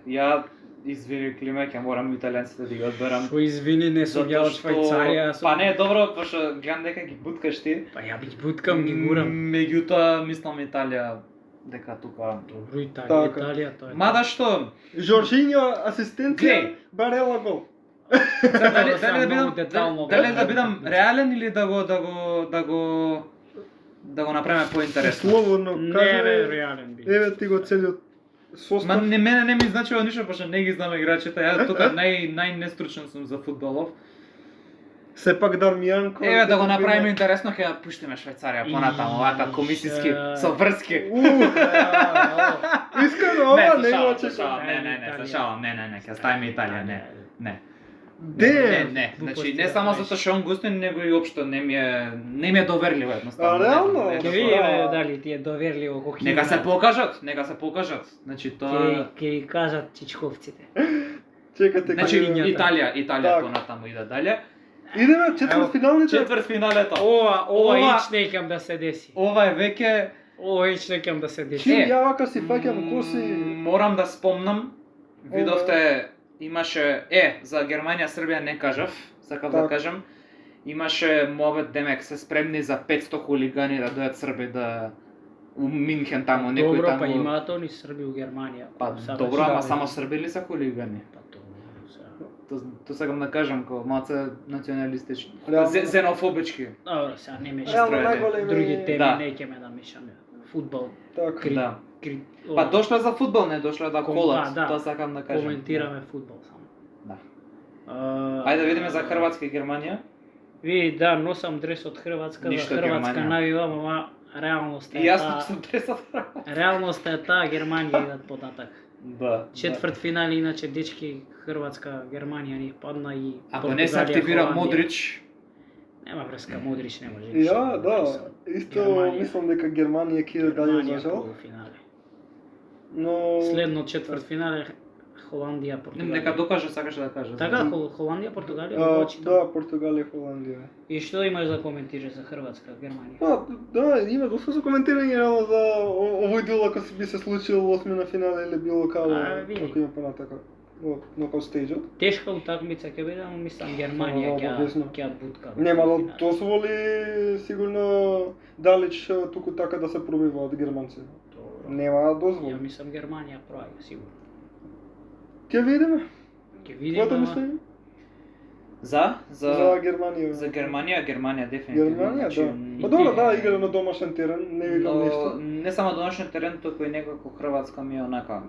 Ја извини Климе, ќе морам италијанците да ги одберам. Шо извини, не сум ја од Швајцарија. Па не, добро, пошто гледам дека ги буткаш ти. Па ја би ги буткам, ги гурам. Меѓутоа, мислам Италија дека тука. Добро, Италија, Така. Италија, тоа е. Мада што, Жоржиньо асистенција, Глеј. Барела гол. дали Сега да бидам многу детално дали да гледам. бидам реален или да го направиме поинтересно. Слободно Не, кажи. бе, реален би. Еве ти го целиот Ма состав. мене не ми значува ништо, пошто не ги знам играчите. Ја тука најнестручен сум за фудбалов. Сепак Дармијанко. Еве да го направиме интересно, ќе ја пуштиме Швајцарија понатаму, овака комисиски со врски. Искрено Не, ова не го слушавам, очекував. слушавам, не, слушавам, не, ќе ставиме Италија, не. Де? Не, значи не само затоа што он гостин, него и општо не ми е доверливо едноставно. А, реално? Не, Ќе не, видиме дали ти е доверливо кој Нека се покажат. Значи тоа Ќе ви кажат чичковците. Чекате Значи кога- Италија Так. понатаму иде дале. Идеме четвртфиналните. Четвртфиналето. Ова ич не икам да се деси. Ова е веќе Ова ич не икам да се деси. Чим ја вака си фаќам коси. Морам да спомнам, видовте имаше за Германија Србија не кажав, сакав да Так. кажам. Имаше мобет демек се спремни за 500 хулигани да дојдат Срби да у Минхен таму некој Добро, таму. па имаат они Срби у Германија. Па Сакаш добро, да ама ви- само Срби ли се хулигани? Па добро, сега. Тоа сакам да кажам како малце националистички, Реално. зенофобички. Добро, сега не мешаме. Реално стројате. најголеми. Други теми Да. неќеме да мешаме. Фудбал, Така. Да. кри... Па дошле за фудбал, не дошле да колат. да. Тоа сакам да кажам. коментираме фудбал само. Да. Ајде Ајде да видиме за Хрватска и Германија. Ви, да, носам дрес од Хрватска, Ништо за Хрватска Германија. навивам, ама реалноста И е јас таа. сум тресат. Реалноста е таа, Германија идат потатак. Да. Четвртфинали, иначе дечки, Хрватска, Германија ни падна и Ако не се активира Модрич, Нема врска, Модрич не може. Ја, да. Исто Германија. мислам дека Германија ќе иде дале за жал. полуфинале. Но Следно четвртфинале Холандија, Португалија. нека докаже, сакаше да каже. Така, Холандија, Португалија, а, очи да, Португалија, Холандија. И што имаш да коментираш за Хрватска, Германија? Да, има доста за коментирање реално за овој дел ако би се случил осмина финале или било како види. како има понатака во нокаут стејџот. Тешка утакмица ќе биде, но мислам Германија Обвисно. ќе бутка. Нема да дозволи сигурно Далич туку така да се пробива од германци. Добро. Нема да дозволи. Ја мислам Германија прави, сигурно. Ќе видиме. Ќе видиме. Твоето ама- мислење? За За Германија. за Германија дефинитивно. Германија, значи, да. Па добро, да, игра на домашен терен, не викам Но ништо. не само домашен терен, туку и некако Хрватска ми е онака.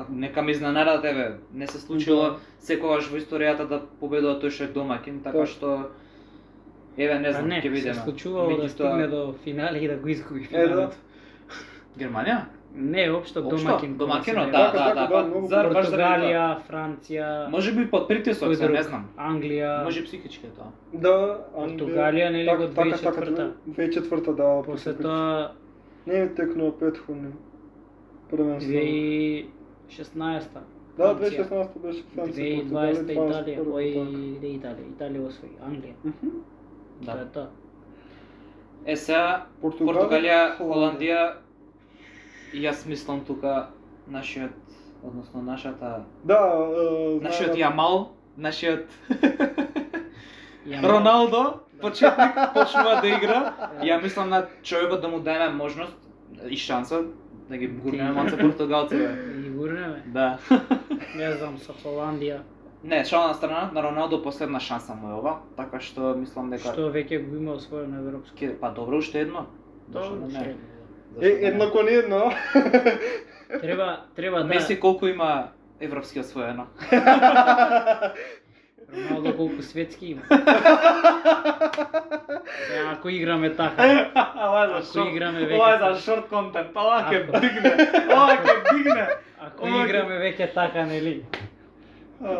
Нека ми изненада тебе, не се случило Да. секогаш во историјата да победува тој што е домакин, така Да. што еве не Па знам, не, ќе се видиме. случувало да стигне до финали и да го изгуби Да. финалот. Германија? Не, општо Општо, домакин. домакино, се да, гледа. Така, да, така, па многу баш заради тоа. Португалија, Франција, Може би под притисок, кој се не друг? знам. Англија. Може психички е тоа. Да, Португалија, нели, го 2004-та? 2004-та, да. После тоа Не е текнува претходно првенство. 2016-та. Да, Франција. 2016 беше Франција, 2020 Италија, 21-та, кој така. иде Италија, Италија освои, Англија. Мгм. Тоа Да. е тоа. Сега Португалија, Холандија и јас мислам тука нашиот, односно нашата Да, нашиот Јамал, нашиот Јамал. Роналдо почетник почнува да игра, ја мислам на човекот да му даде можност и шанса да ги гурнеме малце португалците. И гурнеме. Да. Не знам, со Холандија. Не, шала на страна, на Роналдо последна шанса му е ова, така што мислам дека Што веќе го има освоено на европски. па добро уште едно. Зашто Добро, да не? Едно кон едно. Треба да Меси колку има европски освоено? Роналдо колку светски има. Ако играме така, Ова е Ако играме веќе- ова е за шорт контент, ова ќе Ако- дигне, ова ќе дигне. ако играме веќе така, нели?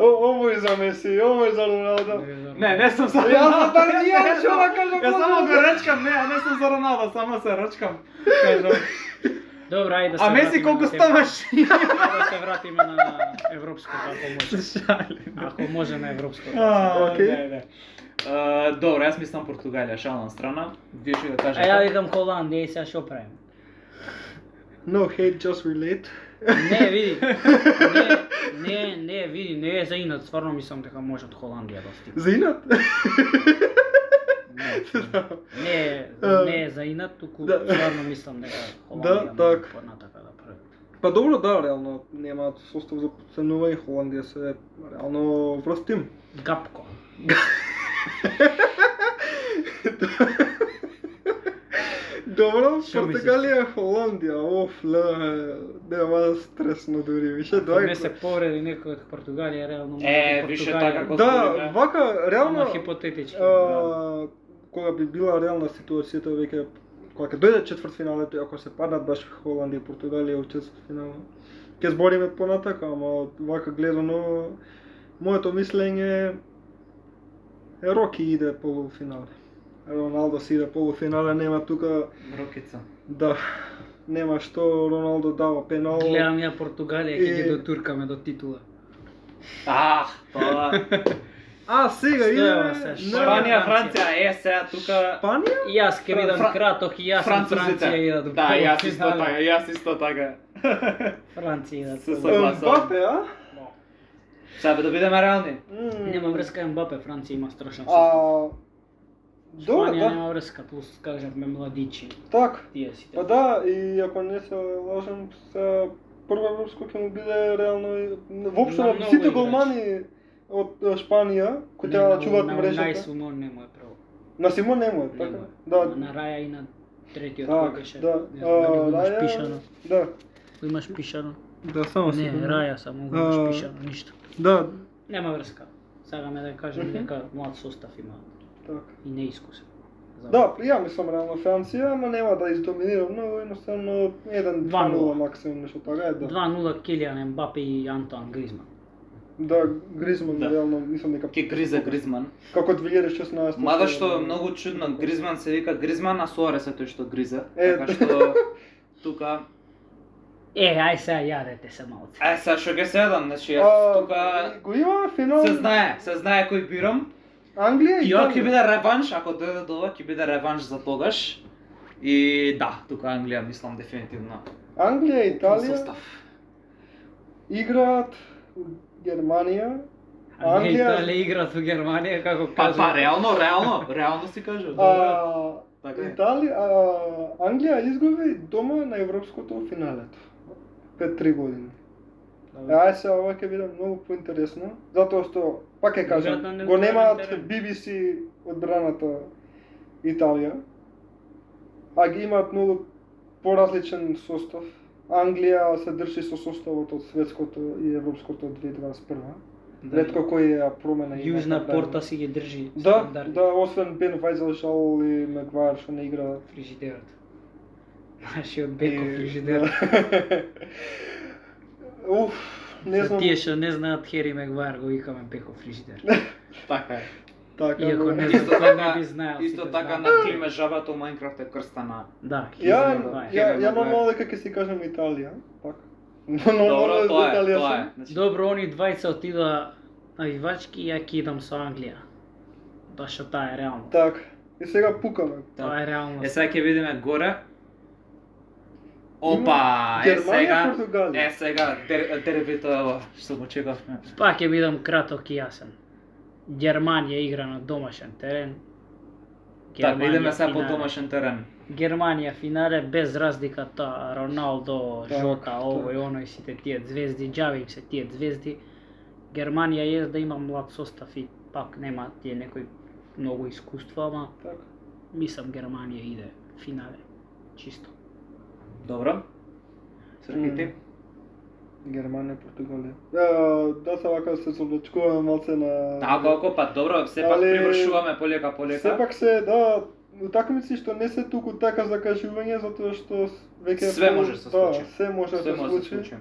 Ово е за Меси, ово е за Роналдо. Не сум за Јас ја што да кажам. Јас само го речкам, не сум за Роналдо, само се речкам. Кажам. Добро, ајде да се А Меси вратиме колку на тема. ставаш? Ајде да се вратиме на европското, ако може. Ако може на европското. Окей. Не. Добро, јас мислам Португалија, шала на страна. Вие што да А ја кажете? викам Холандија и сега што правим? No hate, just relate. Не, види. Не, види, не е за инат, стварно мислам дека може од Холандија да стигне. За инат? Не е за инат, туку Да. стварно мислам дека Да, Холандија може так. понатака да прави. Па добро, да, реално немаат состав за подценува и Холандија се реално врстим. Гапко. Добро, Шо мислиш? Португалија, Холандија, нема стресно дури, више Ако не дај. се повреди некој од Португалија, реално може више Португалија така го Да, збориме. вака реално Ама хипотетички. кога би била реална ситуацијата веќе кога ќе дојде четвртфиналето и ако се паднат баш Холандија и Португалија во четвртфинал, ќе збориме понатака, ама вака гледано моето мислење е Роки иде полуфинал. Роналдо си иде полуфинале, нема тука Рокица. да нема што Роналдо дава пенал. Гледам ја Португалија, ќе ги И- дотуркаме до титула. Тоа. А сега Стоева иде се, на Шпанија, Франција, сега тука Шпанија? И јас ќе видам Фра- краток и јас Франција идат до Да, јас исто полуфинале. така, јас исто така. Франција идат. Се до согласувам. Мбапе, а? Сега да бидеме реални. Нема врска Мбапе, Франција има страшен А состав. добро, Шпанија да. нема врска, плюс кажавме младичи. Так. Тие сите. Па да, и ако не се лажам, са прво европско ќе му биде реално и воопшто На на многу сите играчи. голмани од Шпанија кои ќе да чуваат мрежата. Најсумон нема е право. На Симон нема е, така. Нема. Да. На Раја и на третиот Так, кој беше. да. Не знам дали го имаш Раја- пишано. Да. Го имаш пишано? Да, само Не, секунда. Раја само го имаш А, пишано, ништо. Да, Нема врска. Сагаме да кажем Мгм. дека млад состав има така. и неискусен. Да, ја мислам реално Франција, ама нема да издоминира многу, едноставно 1-2-0 2:0. максимум, нешто така е, да. 2-0 Килиан Мбапе и Антуан Гризман. Да, Гризман Да. реално мислам дека Ке гризе Гризман. како 2016. Мада што е многу чудно, Гризман се вика Гризман, а Суарес е тој што гризе. Е, Така што тука Ај сега јадете се малце. сега што ќе седам, значи јас тука го има финал. се знае кој бирам. Англија и И ова ќе Италија. биде реванш, ако дојде до ова ќе биде реванш за тогаш. И да, тука Англија мислам дефинитивно. Англија и Италија Состав. играат у Германија. А не Англија- Италија играат во Германија, како Па кажа. реално си кажа. А, Така е. Англија изгуби дома на европското финалето. Пред 3 години. Ај се ова ќе биде многу поинтересно, затоа што пак ќе кажам, Играат на го немаат терен. BBC одбраната Италија, а ги имаат многу поразличен состав. Англија се држи со составот од светското и европското 2021. Ретко кој е промена има Јужна направена. порта си ги држи Да, стандарди. да, освен Бен Вајзелшал и Мегвајер што не игра. Фрижидерот. Нашиот Беко И- фрижидер. да. Уф, не За знам. тие што не знаат Хери Мегвајер го викаме Беко фрижидер. Така е. Така, Иако бе. не Исто знам, кој не така, би знаел. исто сите така знаат. на Климе Жабато Мајнкрафт е крста на. Да, Ја, Мегвајер. ја нормално дека ќе си кажам Италија, пак. Нормално Добро, за тоа е, Италија тоа сум. е. Значи, Добро, они двајца отидоа на ивачки, ја ќе идам со Англија. Да што таа е реално. Така. И сега пукаме. Тоа е реално. Сега ќе видиме горе. Опа, Германија, Португалија. сега дербито е ова што го чекавме. Пак ќе бидам краток и јасен. Германија игра на домашен терен. Така, идеме сега по финале. домашен терен. Германија финале без разликата Роналдо, Так, Жота, так. овој оној сите тие звезди, џаве им се тие звезди. Германија е да има млад состав и пак нема тие некои многу искуства, ама Така. мислам Германија иде финале. Чисто. Добро. Срки ти? Германија, Португалија. Да се вака се совлечкуваме малце на... Ако па добро, сепак Али- привршуваме полека. Сепак се, да, утакмици што не се туку така закажување, затоа што веќе... Све може да се случи. Да, се може да Све се може да се случи. случи.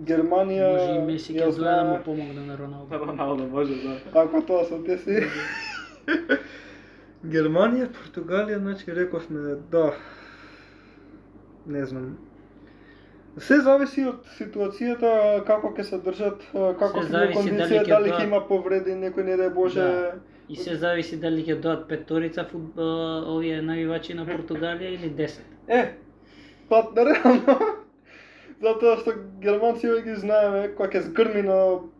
Германија... Може и Меси ја ќе дојде да му знае, помогне на Роналдо. Роналдо може да. ако тоа се деси. Германија, Португалија, значи рековме, да. Не знам. Се зависи од ситуацијата, како ќе се држат, како Се ќе зависи кондиција, дали ќе дали тоа- ќе има повреди, некој не дај Боже. Да. И се зависи дали ќе дојат петорица овие навивачи на Португалија или 10. Па реално. Затоа што германци овој ги знаеме, кога ќе згрми на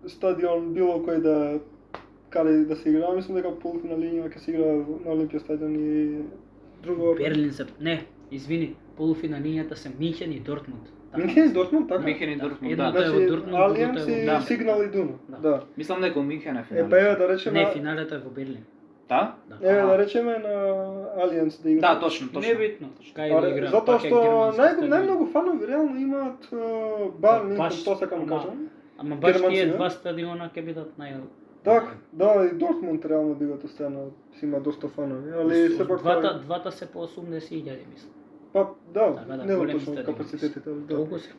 стадион било кој да каде да се игра, мислам дека полуфиналиња ќе се игра на Олимпија стадион и друго. Берлин се... Не, извини, полуфиналињата се Минхен и Дортмунд. Така. Минхен и Дортмунд, така? Минхен и Дортмунд, Едното да. е во Значи, Дортмунд, Алијанс другото е и во... Да. Сигнал Идуна. Да. Да. Мислам дека Минхен е финале. Па еве да речеме, Не, финалето е во Берлин. Да? Да. еве да речеме на Алијанс да игра. Да, точно. Не битно. Кај Аре, да игра? затоа пак е што германски стадион. најмногу фанови реално имаат Бајерн Мюнхен, Баш, тоа сакам да ама- кажам. Ама баш Германци, тие да? два стадиона ќе бидат Так, да, и Дортмунд реално биват останал, си има доста фанови, али сепак Двата се по 80.000, мислам. па да, Така да, не е големи точно стадиони. капацитетите, да. Толку се.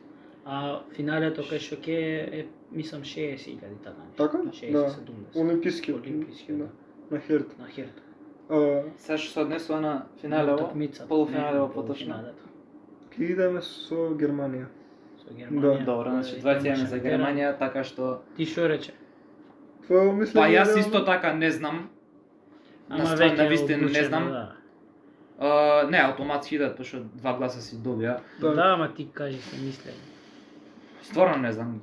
А финалето кај што ќе е, мислам 60.000 така нешто. Така? 60 Да. 70. Олимписки, Олимписки, да. да. На Херт. На Херт. Сега што се однесува на финалево, Утакмицата, полуфиналево не, поточно. полуфиналето. Ќе идеме со Германија. Со Германија. Добро, значи Тој двајца имаме домашен за терен. Германија, така што... Ти што рече? Твојо мислење? Па јас реално? исто така не знам. Ама ствар, веќе на е вистина не одлучено, знам. Да. Не, автоматски идат, пошто 2 гласа си добија. Да. Да, ама ти кажи се мислење. Стварно не знам.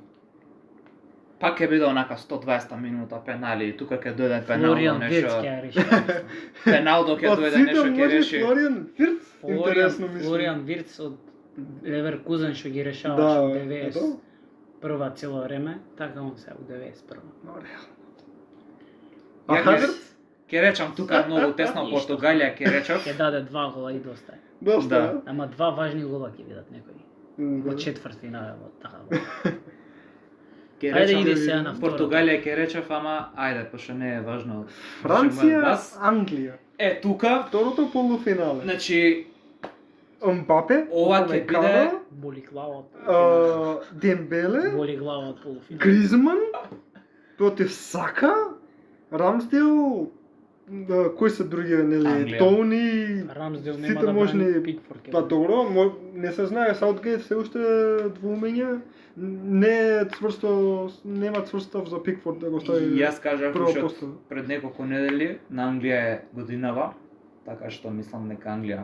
Пак ќе биде онака 120 минута пенали, тука ќе дојде Пеналдо Флориан Вирц нешто. ќе реши. мислам. Пеналдо ќе Од дојде сите нешто ќе може реши. Флориан Вирц? Интересно мислам. Флориан Вирц од Леверкузен што ги решаваше Да, од да. 91 цело време, така он се од 91. Но реално. Ја А Хаверц? Ќе речам тука многу тесно Ништо. Португалија ќе речав. Ќе даде 2 гола и доста е. Доста, Да. Ама 2 важни гола ќе бидат некои. да. Во четвртфинале во така. Ќе Ајде речам иди сега на второто. Португалија ќе речав, ама ајде, пошто не е важно. Франција, Бас. Англија. Тука, Второто полуфинале. значи, Мбапе, Ова ќе Упамекано, биде- Боли глава од полуфинале. Дембеле, Боли глава од полуфинале. Гризман, тоа те сака, Рамсдел, кои се други, нели, Англија. Тони, Рамсдел сите нема да можни- брани Пикфорд. ќе па брани. добро, не се знае, Саутгейт се уште двоумења, не е цврсто, нема цврстав за Пикфорд да го стави. Јас кажав прво уште постав. пред неколку недели на Англија е годинава, така што мислам дека Англија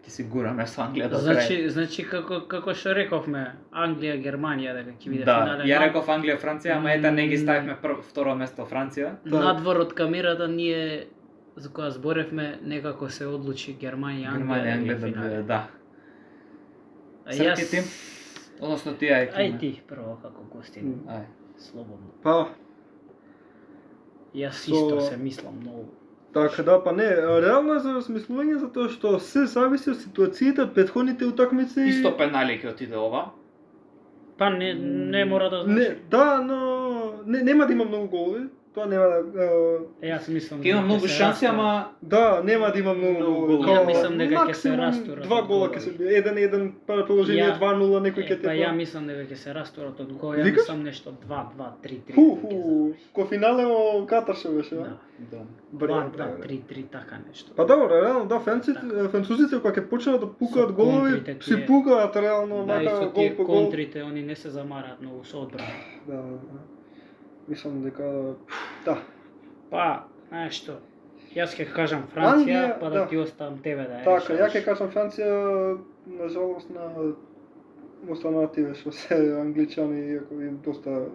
ќе си гураме со Англија до крај. Значи како што рековме, Англија, Германија дека ќе биде Да, финале. ја реков Англија, Франција, ама ета не ги ставивме второ место Франција. Надвор од камерата ние за која зборевме некако се одлучи Германија, Германија, Англија Англија да да финале. биде, да. А Срки јас ти? Односно ти ај. Ај ти прво како гостин, Ај. слободно. Па, Јас Со- исто се мислам многу. така да, па не, реално е за размислување затоа што се зависи од ситуацијата, претходните утакмици. Исто пенали ќе отиде ова. Па не мора да Не, значи. да, но нема да има многу голови. Тоа нема да Јас мислам Ќе има дека многу се шанси, растура. ама да, нема да има многу Многу голови. голови. Ја мислам дека ќе се максимум растурат Два од гола голови. ќе се бие. 1-1 па положение Ја- 2-0 некој ќе те. Па ја мислам дека ќе се растурат од гол, ја Викаш? мислам нешто 2-2, 3-3. Ху, ко финале во Катар ше беше, Да. а? да. 2-2, 3-3 така нешто. Па добро, реално да, французите кога ќе почнат да пукаат Со голови, контрите си тие. пукаат реално, Да, и мака со гол тие по гол. контрите, они не се замараат многу со одбрана. Да. Мислам дека да. Па, знаеш што, јас ќе кажам Франција, Англија, па да. да ти оставам тебе да ја Така, ја решаваш. ќе кажам Франција, на жалост на останативе што се англичани, иако им доста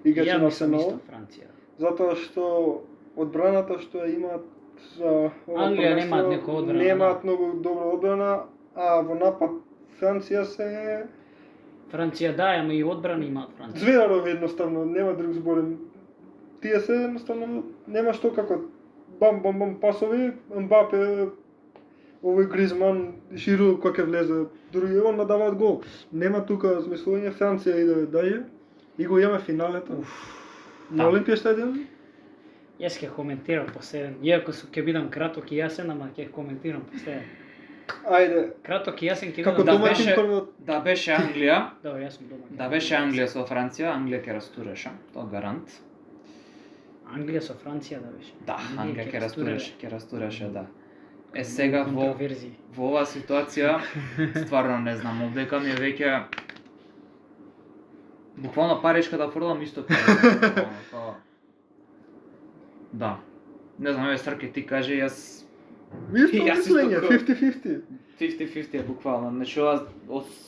играчи Ја на мислам Арсенал, исто Франција. затоа што одбраната што ја имаат за ова Англија првенство, немаат некоја одбрана, немаат да. многу добра одбрана, а во напад Франција се Франција да, ама и одбрана имаат Франција. Звераров едноставно, нема друг зборен. Тие се едноставно нема што како бам пасови, Мбапе, овој Гризман, Жиру кој ќе влезе, други он надаваат гол. Нема тука змислување, Франција иде даје и го имаме финалето. На Олимпија стадион. Јас ќе коментирам последен, иако ќе бидам краток и јасен, ама ќе коментирам последен. Ајде, Краток и јасен ќе како бидам. домаќин прво. Да беше Англија, Да, јас сум домаќин. да беше Англија со Франција, Англија ќе растуреше, тоа гарант. Англија со Франција да беше. Да, Англија ќе растуреше, да. Сега во контроверзии. оваа ситуација стварно не знам, овдека ми е веќе буквално паричка да фрлам исто тоа. Да. Не знам, еве Срке ти кажи, јас Исто Јас мислење, исто 50-50. 50-50 е буквално. Значи ова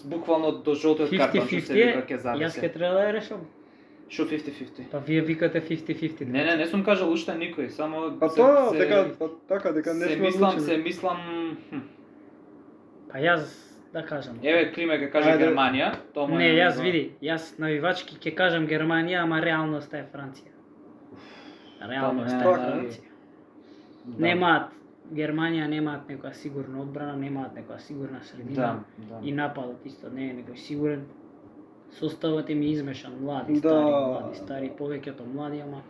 буквално до жолтиот картон што се 50-50 вика ќе зависи. јас ќе треба да ја решам. Шо 50-50? Па вие викате 50-50. Не сум кажал уште никој, само Па тоа дека дека не се сме мислам, одлучени. Па јас да кажам. Еве Климе ќе каже Ајде. Германија, тоа му е. Не, јас види, јас навивачки ќе кажам Германија, ама реалноста е Франција. Реалноста е Така, Франција. Да. Немаат Германија немаат некоја сигурна одбрана, немаат некоја сигурна средина. Да. И нападот исто не е некој сигурен. Составот им е измешан, млади, Да. стари, повеќето млади, ама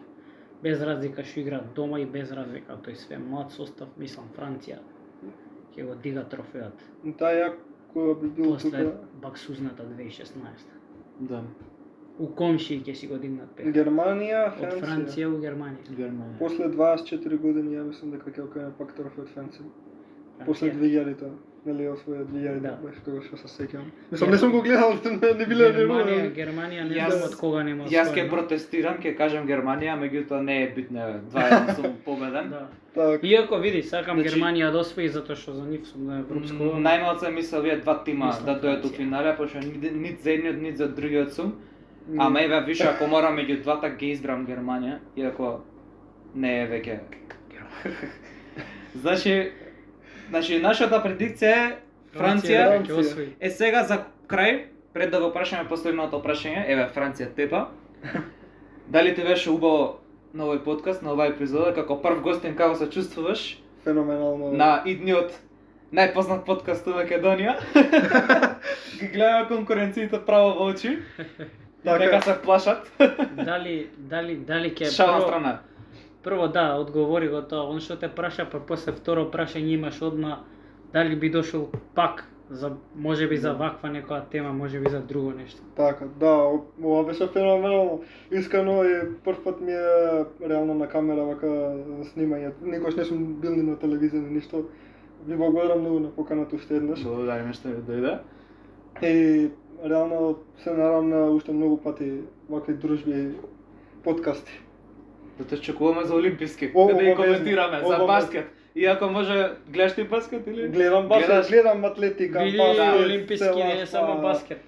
без разлика што играат дома и без разлика тој све млад состав, мислам Франција ќе го дига трофеот Таа јако би било после тука. баксузната 2016. Да. У комшии ќе си го дигнат пех. Германија, Од Франција. Франција у Германија. Германија. После 24 години ја мислам дека ќе окрене пак трофе од Франција. После 2000-та, нели освоја 2000 Да. беше кога што се сеќавам. Мислам не сум го гледал, не биле Германија не Јас- знам од кога нема Јас ќе освоено. протестирам, ќе кажам Германија, меѓутоа не е битно, 2-1 сум победен. Да. Така. Иако види, сакам Значи- Германија да освои затоа што за нив сум на европско. Најмалку мислам овие два тима Мислам да дојдат у Франција. финале, пошто нит за едниот, нит за другиот сум. Ама еве више ако морам меѓу двата ќе избрам Германија, иако не е веќе. Значи нашата предикција е Франција ќе освои. е сега за крај, пред да го прашаме последното прашање, еве Франција тепа. Дали ти беше убаво на овој подкаст, на оваа епизода, како прв гостин, како се чувствуваш Феноменално. на идниот најпознат подкаст у Македонија? Ги гледаме конкуренциите право во очи. Така. Дека се плашат. Дали ќе Шала страна. Прво да, одговори го тоа, он што те праша, па после второ прашање имаш одма дали би дошол пак за можеби за ваква некоја тема, можеби за друго нешто. Така, да, ова беше феноменално. Искрено и прв пат ми е реално на камера вака снимање. Никош не сум бил ни на телевизија ни ништо. Ви благодарам многу на поканата уште еднаш. Благодариме што ви дојде. И реално се надевам на уште многу пати вакви дружби и подкасти. Да те чекуваме за олимписки, О, да ги обавезно, коментираме за обавезно. баскет. Иако може гледаш ти баскет или? Гледам баскет, Гледаш? гледам атлетика, Види, баскет, олимписки цела не е само ства. баскет.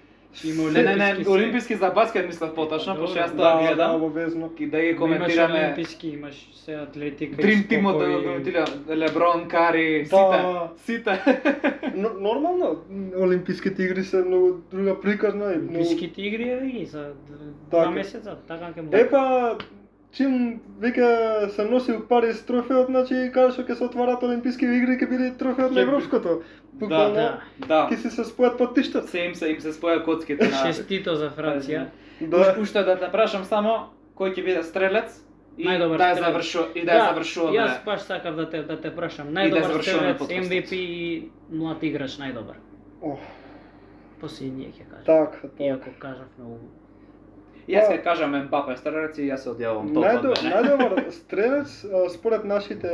Има Не, се. олимписки за баскет мислам поточно, Добро. пошто јас тоа Да, гледам. обавезно. И да ги Имаш коментираме. олимписки, имаш се атлетика. Дрим и тимот да го скокови. коментира Леброн, Кари, Да. сите. Нормално, олимписките игри се многу друга приказна и многу... Олимписките игри е ги за Така. 2 месеца, така ќе му. Епа, чим веќе се носи у Париз трофеот, значи каде што ќе се отварат олимписки игри ќе биде трофеот на Ќе- европското. Буквално Да. Да. ќе си се спојат потиштата. Се им се споја коцките на. Честито за Франција. Да. Уште да те прашам само кој ќе биде стрелец и Најдобар да ја стрелец. завршуваме. Јас баш сакав да те прашам. И да Најдобар завршуваме стрелец, подкастот. MVP и млад играч најдобар. Ох, Последниот ќе кажам. така, така. Иако кажав многу. Јас ќе кажам Мбапе стрелец и јас се одјавам топ од мене. Најдобар стрелец според нашите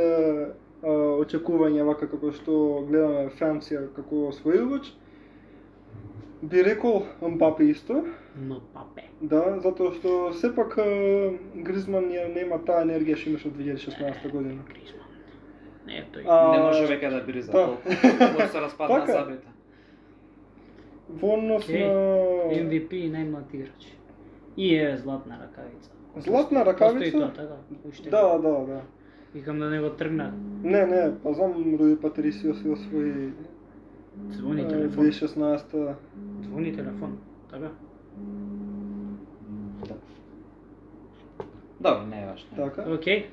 очекувања вака како што гледаме Франција како освојувач, би рекол Мбапе исто. Но папе. Да, затоа што сепак Гризман нема таа енергија што имаше од 2016 година. Гризман. Не е тој. Не може веќе да биде за Да. толку. Може се распадна Така. сабите. Во однос Океј. на MVP и најмлад играч. И е златна ракавица. Златна Постои ракавица? тоа, така? Уште. Да. Викам да не го тргна. Не, па знам Руди Патрисио си освои Звони телефон. 2016. Звони телефон. Така? Добро, не е важно. Така. Окей.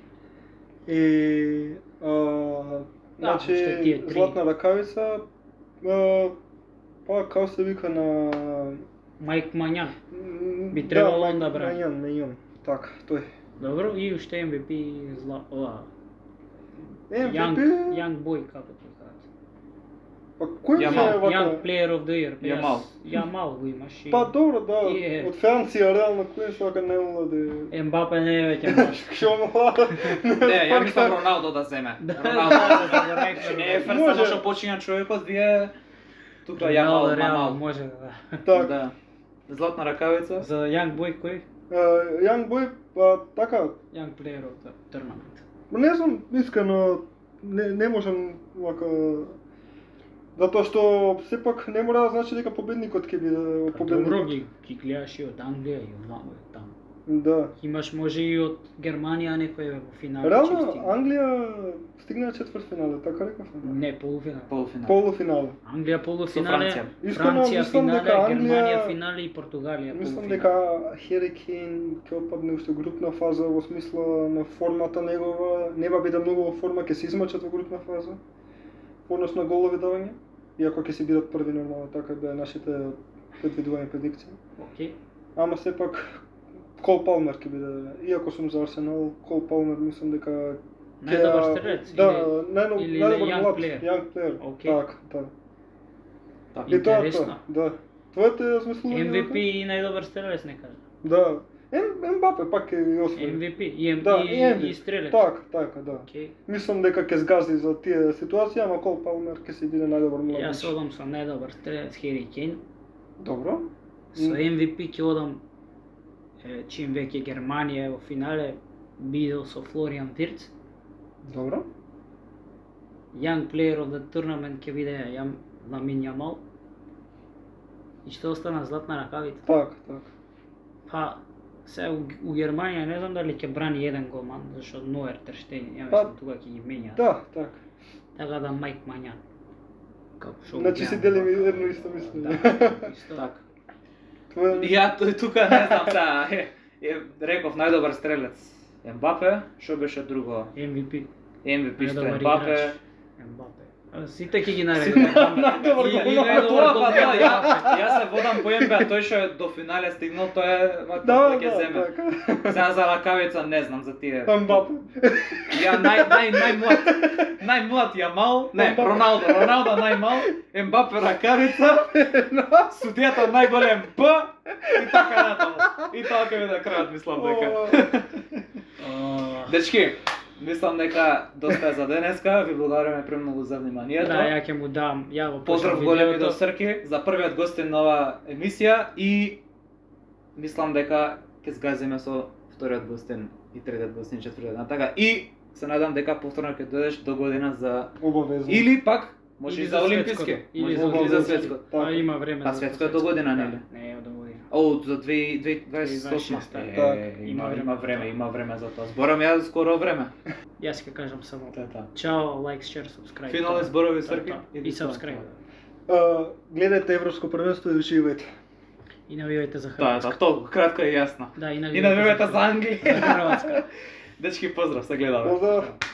И уште значи тие три. златна ракавица, па како се вика на Майк Мањан. Би требало он да брани. Мањан, така, тој. Добро, и уште MVP ова. MVP, Young Boy, како ти кажат. па кој Јамал, е Young вака? Player of the Year. Јамал. Јамал го имаш. и- Па добро, да, Е. од Франција реално кој се вака не млади. Ембапе не е веќе маш. Што млад? Не, ја мислам Роналдо да земе. Да, Роналдо. да, Е, фрста Може. може почиња човекот, вие тука ја Роналдо реално мал. може да. Така. Да. Златна ракавица. За Young Boy кој? Young Boy, па така, Young Player of the Tournament. не знам, искрено, не можам вака, затоа што сепак не мора да значи дека победникот ќе биде Добро победник. ги гледаш и од Англија и од ваму и таму. Да. Имаш може и од Германија некој во финале. Реално ќе стигне. Англија стигна на четвртфинале, така реков. Не, полуфинал. Полуфинал. Полуфинале. Англија полуфинале, Франција. Искрено, Франција мислам финале, дека Англија- Германија финале и Португалија Мислам полуфинале. дека Хери Кейн ќе опадне уште групна фаза во смисла на формата негова, нема биде многу во форма, ќе се измачат во групна фаза. По однос на голови давање, иако ќе се бидат први нормално, така беа нашите предвидување предикции. Окей. Ама сепак Кол Палмер ќе биде, иако сум за Арсенал, Кол Палмер мислам дека Најдобар стрелец Да, или најдобар young млад, player? young player. Окей. Така, да. Така. И тоа е Интересно. тоа, да. Твоите размислувања? MVP и најдобар стрелец не кажа. Да. Мбапе пак е освои. MVP и Да, и, и стрелец. Така, да. Окей. Мислам дека ќе сгази за тие ситуации, ама Кол Палмер ќе се биде најдобар младиш. Јас одам со најдобар стрелец Хери Кейн. Добро. Со MVP ќе одам чим веќе Германија е во финале бидел со Флориан Вирц. Добро. Young Player of the Tournament ќе биде Ламин Јамал. И што остана златна ракавица. Така. Па се у Германија не знам дали ќе брани еден голман, зашто Ноер Терштеген, ја Па, мислам тука ќе ги менја. Да, така. Така да Майк Мањан. Како што го Значи си гледам. делиме едно исто мислење. Да, исто. Така. Твоја Ја тука не знам сега. Реков најдобар стрелец Ембапе, што беше друго? MVP. MVP што Најдобар Ембапе. играч, Ембапе. Сите ќе ги наредиме. Најдобар И- и голман. најдобар Тоа па голман. да, јас се водам по МБА, тој што е до финале стигнал, тој е вака Да, тој ќе да, земе. така. Сега за ракавица не знам за тие. Мбапе. Ја најмлад Јамал, не, Мбапе. Роналдо најмал, Ембапе ракавица, судијата најголем Б и така натаму. И тоа ќе биде крајот, мислам дека. Дечки, мислам дека доста е за денеска, ви благодараме премногу за вниманието. Да, ја ќе му дам, ја го Поздрав пуштам големи видеото. до Срки за првиот гостин на ова емисија и мислам дека ќе сгазиме со вториот гостин и третиот гостин, четвртиот, така. И се надам дека повторно ќе дојдеш до година за Обавезно. или пак може Или и за олимписки, светското. Или може за и за олимписки. светско. А има време А за светско е до година, нели? Не, е до година. О, за 2028. Така, Има време за тоа. Зборам ја скоро време. Јас ќе кажам само Тата. чао, лайк, шер, subscribe. Финални зборови Та, Срки та. или И тоа? subscribe. Гледајте Европско првенство и уживајте. И навивајте за Тоа е Хрватска. толку кратко и јасно. Да, и И навивајте за Англија. за Хрватска. Дечки, поздрав, се гледаме. Поздрав.